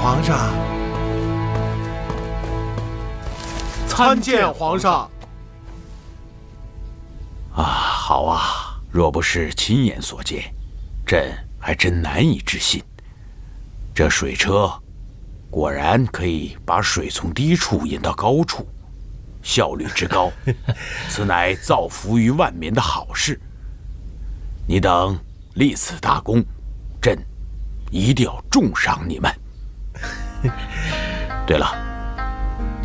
皇上，参见皇上。好啊，若不是亲眼所见，朕还真难以置信。这水车果然可以把水从低处引到高处，效率之高，此乃造福于万民的好事。你等立此大功，朕一定要重赏你们。对了，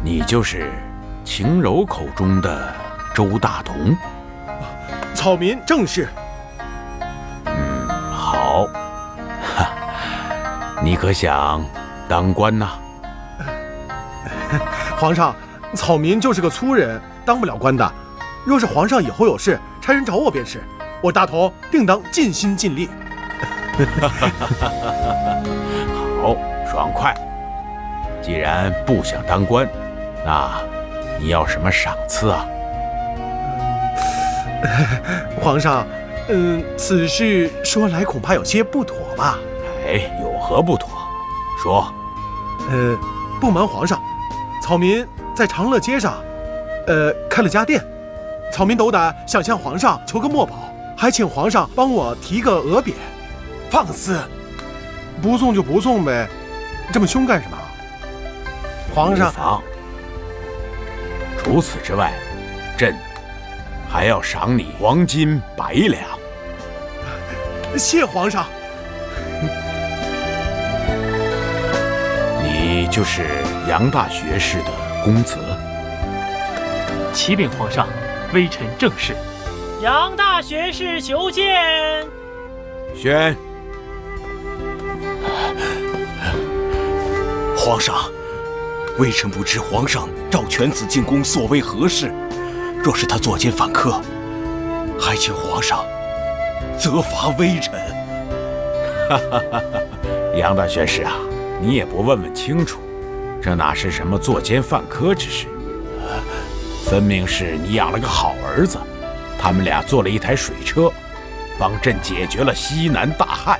你就是秦柔口中的周大同？草民正是。好，你可想当官呐？皇上，草民就是个粗人，当不了官的。若是皇上以后有事，差人找我便是，我大同定当尽心尽力。好，爽快。既然不想当官，那你要什么赏赐啊？皇上，此事说来恐怕有些不妥吧？哎，有何不妥？说。不瞒皇上，草民在长乐街上，开了家店。草民斗胆想向皇上求个墨宝，还请皇上帮我提个额匾。放肆！不送就不送呗，这么凶干什么？皇上。无妨。除此之外，朕还要赏你黄金100两。谢皇上。你就是杨大学士的公子？启禀皇上，微臣正是。杨大学士求见。宣。皇上，微臣不知皇上召犬子进宫所为何事，若是他作奸犯科，还请皇上责罚微臣。杨大学士啊，你也不问问清楚，这哪是什么作奸犯科之事？分明是你养了个好儿子，他们俩做了一台水车，帮朕解决了西南大旱，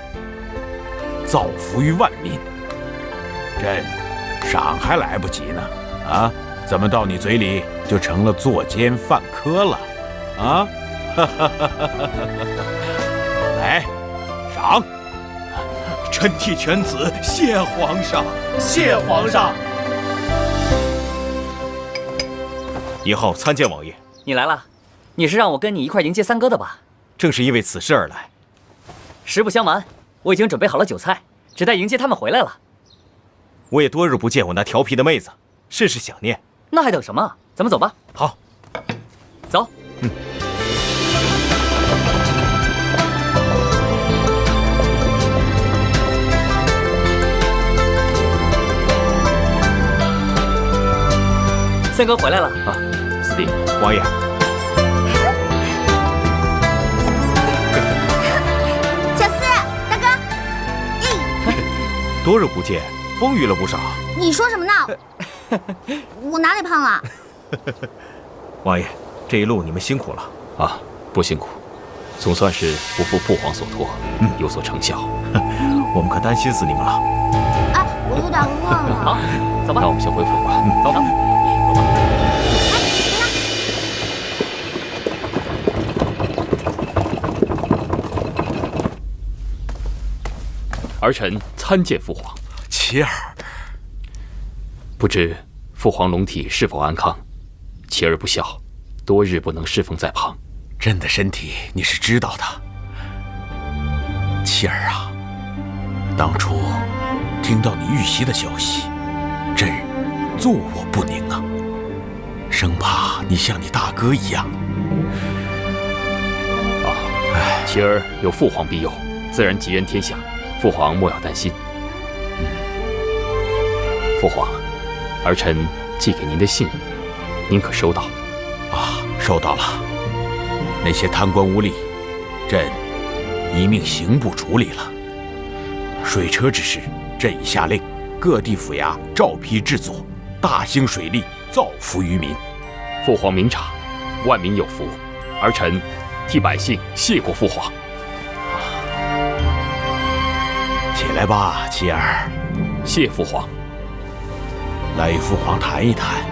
造福于万民。朕赏还来不及呢，啊，怎么到你嘴里就成了作奸犯科了？啊，来，赏！臣替犬子谢皇上，谢皇上。以后参见王爷。你来了，你是让我跟你一块迎接三哥的吧？正是因为此事而来。实不相瞒，我已经准备好了酒菜，只待迎接他们回来了。我也多日不见我那调皮的妹子，甚是想念。那还等什么？咱们走吧。好，走。三哥回来了啊，四弟，王爷。小四，大哥，多日不见，丰腴了不少。你说什么呢？我哪里胖了？王爷，这一路你们辛苦了啊！不辛苦，总算是不负父皇所托，有所成效。我们可担心死你们了。哎，我有点饿了。好，走吧。那我们先回府吧。走吧。儿臣参见父皇。琪儿，不知父皇龙体是否安康？琪儿不孝，多日不能侍奉在旁。朕的身体你是知道的。琪儿啊，当初听到你遇袭的消息，朕坐卧不宁啊，生怕你像你大哥一样。琪儿有父皇庇佑，自然吉人天下。父皇莫要担心。父皇，儿臣寄给您的信，您可收到？啊，收到了。那些贪官污吏，朕一命刑部处理了。水车之事，朕已下令，各地府衙照批制作，大兴水利，造福于民。父皇明察，万民有福。儿臣替百姓谢过父皇。起来吧，琪儿。谢父皇。来与父皇谈一谈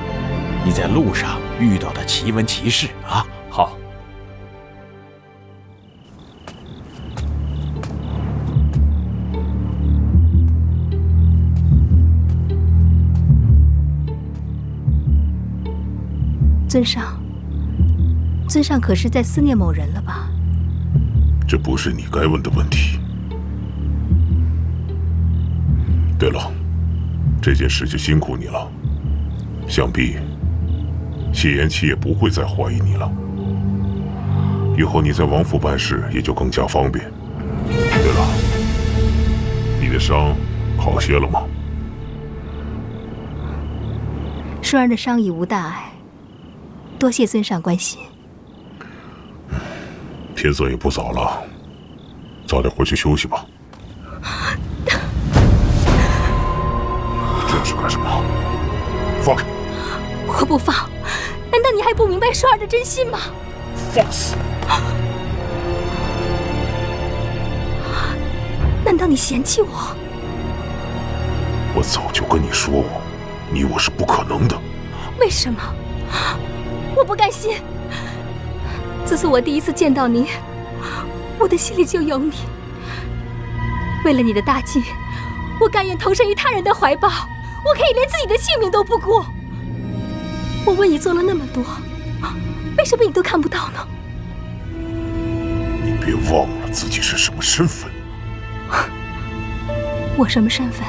你在路上遇到的奇闻奇事啊。好。尊上，尊上可是在思念某人了吧？这不是你该问的问题。对了，这件事就辛苦你了。想必谢延琪也不会再怀疑你了。以后你在王府办事也就更加方便。对了，你的伤好些了吗？顺儿的伤已无大碍，多谢尊上关心。天色也不早了，早点回去休息吧。这是干什么？放开！我不放！难道你还不明白顺儿的真心吗？放肆！难道你嫌弃我？我早就跟你说过，你我是不可能的。为什么？我不甘心。自从我第一次见到你，我的心里就有你。为了你的大计，我甘愿投身于他人的怀抱，我可以连自己的性命都不顾。我为你做了那么多，为什么你都看不到呢？你别忘了自己是什么身份。我什么身份？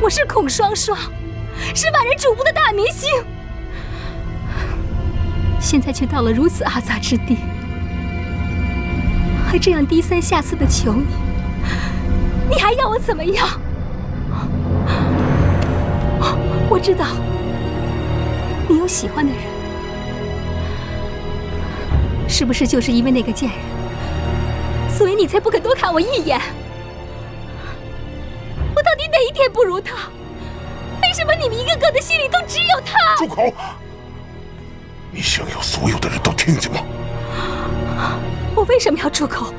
我是孔双双，是万人瞩目的大明星。现在却到了如此阿杂之地，还这样低三下四的求你，你还要我怎么样？我知道你有喜欢的人，是不是就是因为那个贱人，所以你才不肯多看我一眼？我到底哪一点不如他？为什么你们一个个的心里都只有他？住口！你想要所有的人都听见吗？我为什么要住口？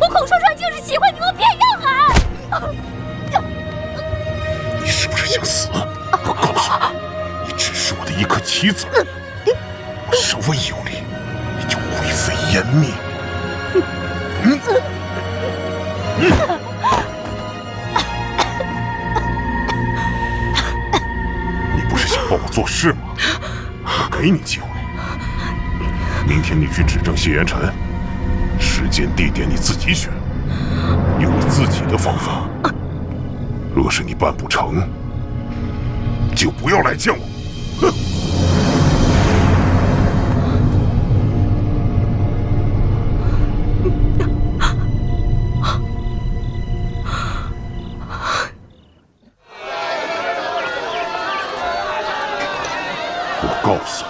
我孔双双就是喜欢你，我偏要喊！你是不是想死？我告诉你，你只是我的一颗棋子，我稍微一用力，你就灰飞烟灭。你不是想帮我做事吗？我给你机会，明天你去指证谢延辰，时间地点你自己选，用你自己的方法。若是你办不成，就不要来见我。哼！我告诉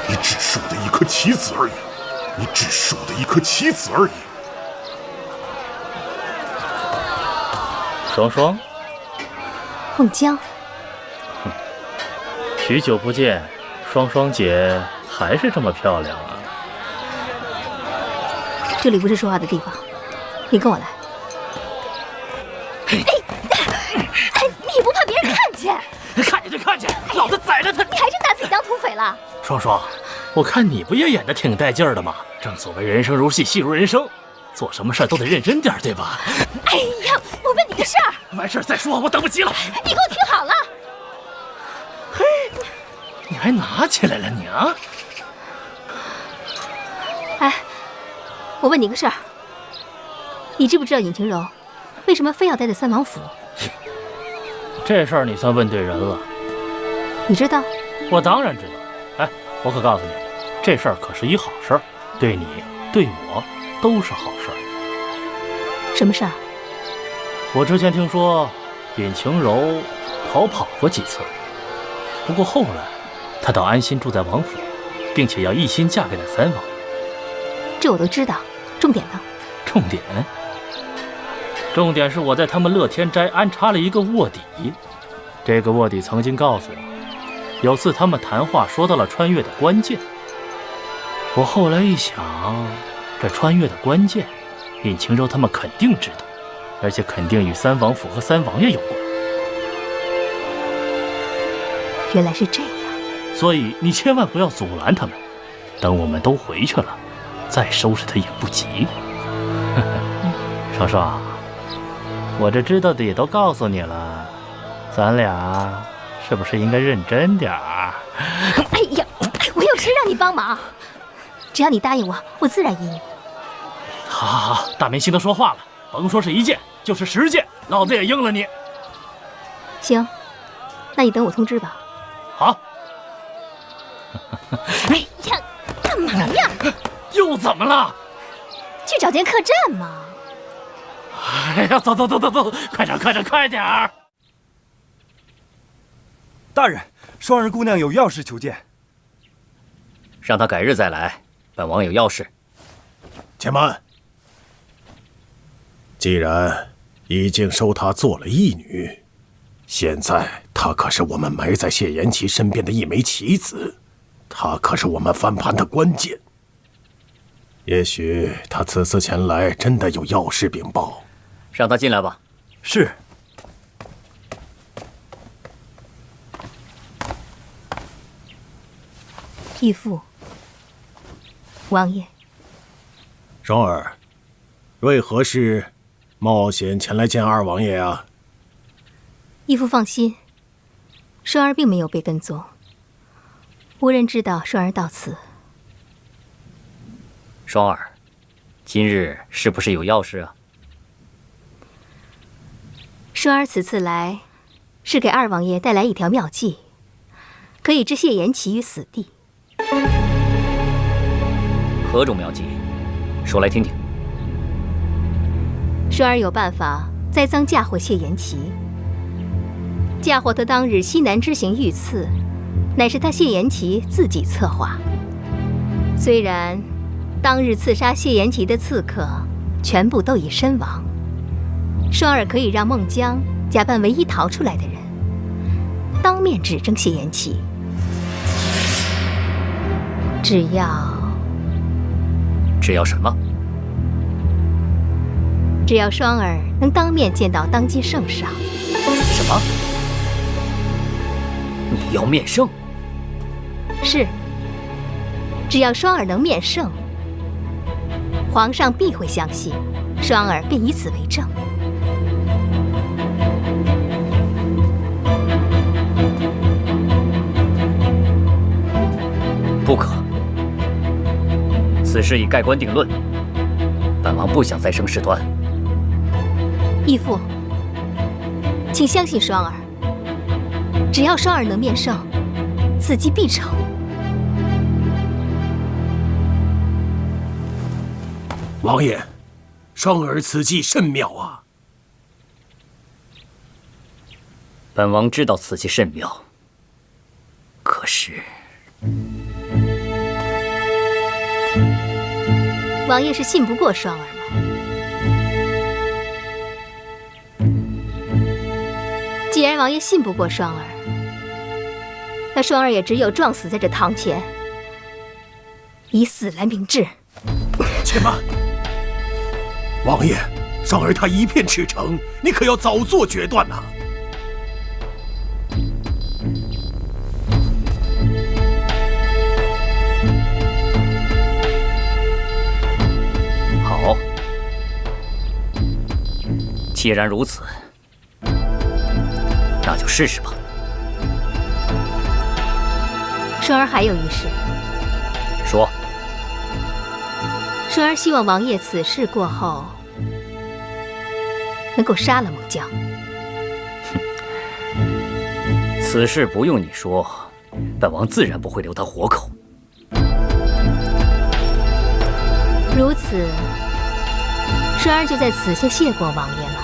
你，你只是我的一颗棋子而已，你只是我的一颗棋子而已。双双，孟江，许久不见，双双姐还是这么漂亮啊！这里不是说话的地方，你跟我来。你不怕别人看见？看见就看见，老子宰了他！你还真拿自己当土匪了？双双，我看你不也演得挺带劲儿的吗？正所谓人生如戏，戏如人生，做什么事儿都得认真点，对吧？哎呀，我问你个事儿。完事儿再说，我等不及了。你给我听好了。嘿，你还拿起来了你啊？哎，我问你个事儿，你知不知道尹晴柔为什么非要待在三王府？这事儿你算问对人了。你知道？我当然知道。哎，我可告诉你，这事儿可是一好事儿，对你对我都是好事儿。什么事儿？我之前听说尹晴柔逃跑过几次，不过后来她倒安心住在王府，并且要一心嫁给了三王。这我都知道，重点呢？重点是我在他们乐天斋安插了一个卧底，这个卧底曾经告诉我，有次他们谈话说到了穿越的关键。我后来一想，这穿越的关键，尹晴柔他们肯定知道，而且肯定与三王府和三王爷有关。原来是这样，所以你千万不要阻拦他们，等我们都回去了，再收拾他也不急。双双，我这知道的也都告诉你了，咱俩是不是应该认真点儿？哎呀，我有事让你帮忙，只要你答应我，我自然依你。好，大明星都说话了，甭说是1件，就是10件，老子也应了你。行，那你等我通知吧。好。哎呀，干嘛呀？又怎么了？去找间客栈嘛。哎呀，走，快点儿！大人，双儿姑娘有要事求见。让她改日再来，本王有要事。且慢，既然已经收她做了义女，现在她可是我们埋在谢延琪身边的一枚棋子，她可是我们翻盘的关键。也许她此次前来真的有要事禀报。让他进来吧。是。义父，王爷，双儿，为何事冒险前来见二王爷啊？义父放心，双儿并没有被跟踪，无人知道双儿到此。双儿，今日是不是有要事啊？双儿此次来，是给二王爷带来一条妙计，可以置谢延琪于死地。何种妙计？说来听听。双儿有办法栽赃嫁祸谢延琪，嫁祸他当日西南之行遇刺，乃是他谢延琪自己策划。虽然当日刺杀谢延琪的刺客全部都已身亡，双儿可以让孟江假扮唯一逃出来的人，当面指证谢延琪。只要什么？只要双儿能当面见到当今圣上。什么？你要面圣？是。只要双儿能面圣，皇上必会相信双儿便以此为证。不可，此事已盖棺定论，本王不想再生事端。义父，请相信双儿，只要双儿能面圣，此计必成。王爷，双儿此计甚妙啊！本王知道此计甚妙，可是王爷是信不过双儿吗？既然王爷信不过双儿，那双儿也只有撞死在这堂前，以死来明志。且慢，王爷，双儿他一片赤诚，你可要早做决断呐！好，既然如此，那就试试吧。双儿还有一事。说。双儿希望王爷此事过后能够杀了猛将。此事不用你说，本王自然不会留他活口。如此，双儿就在此先谢过王爷了。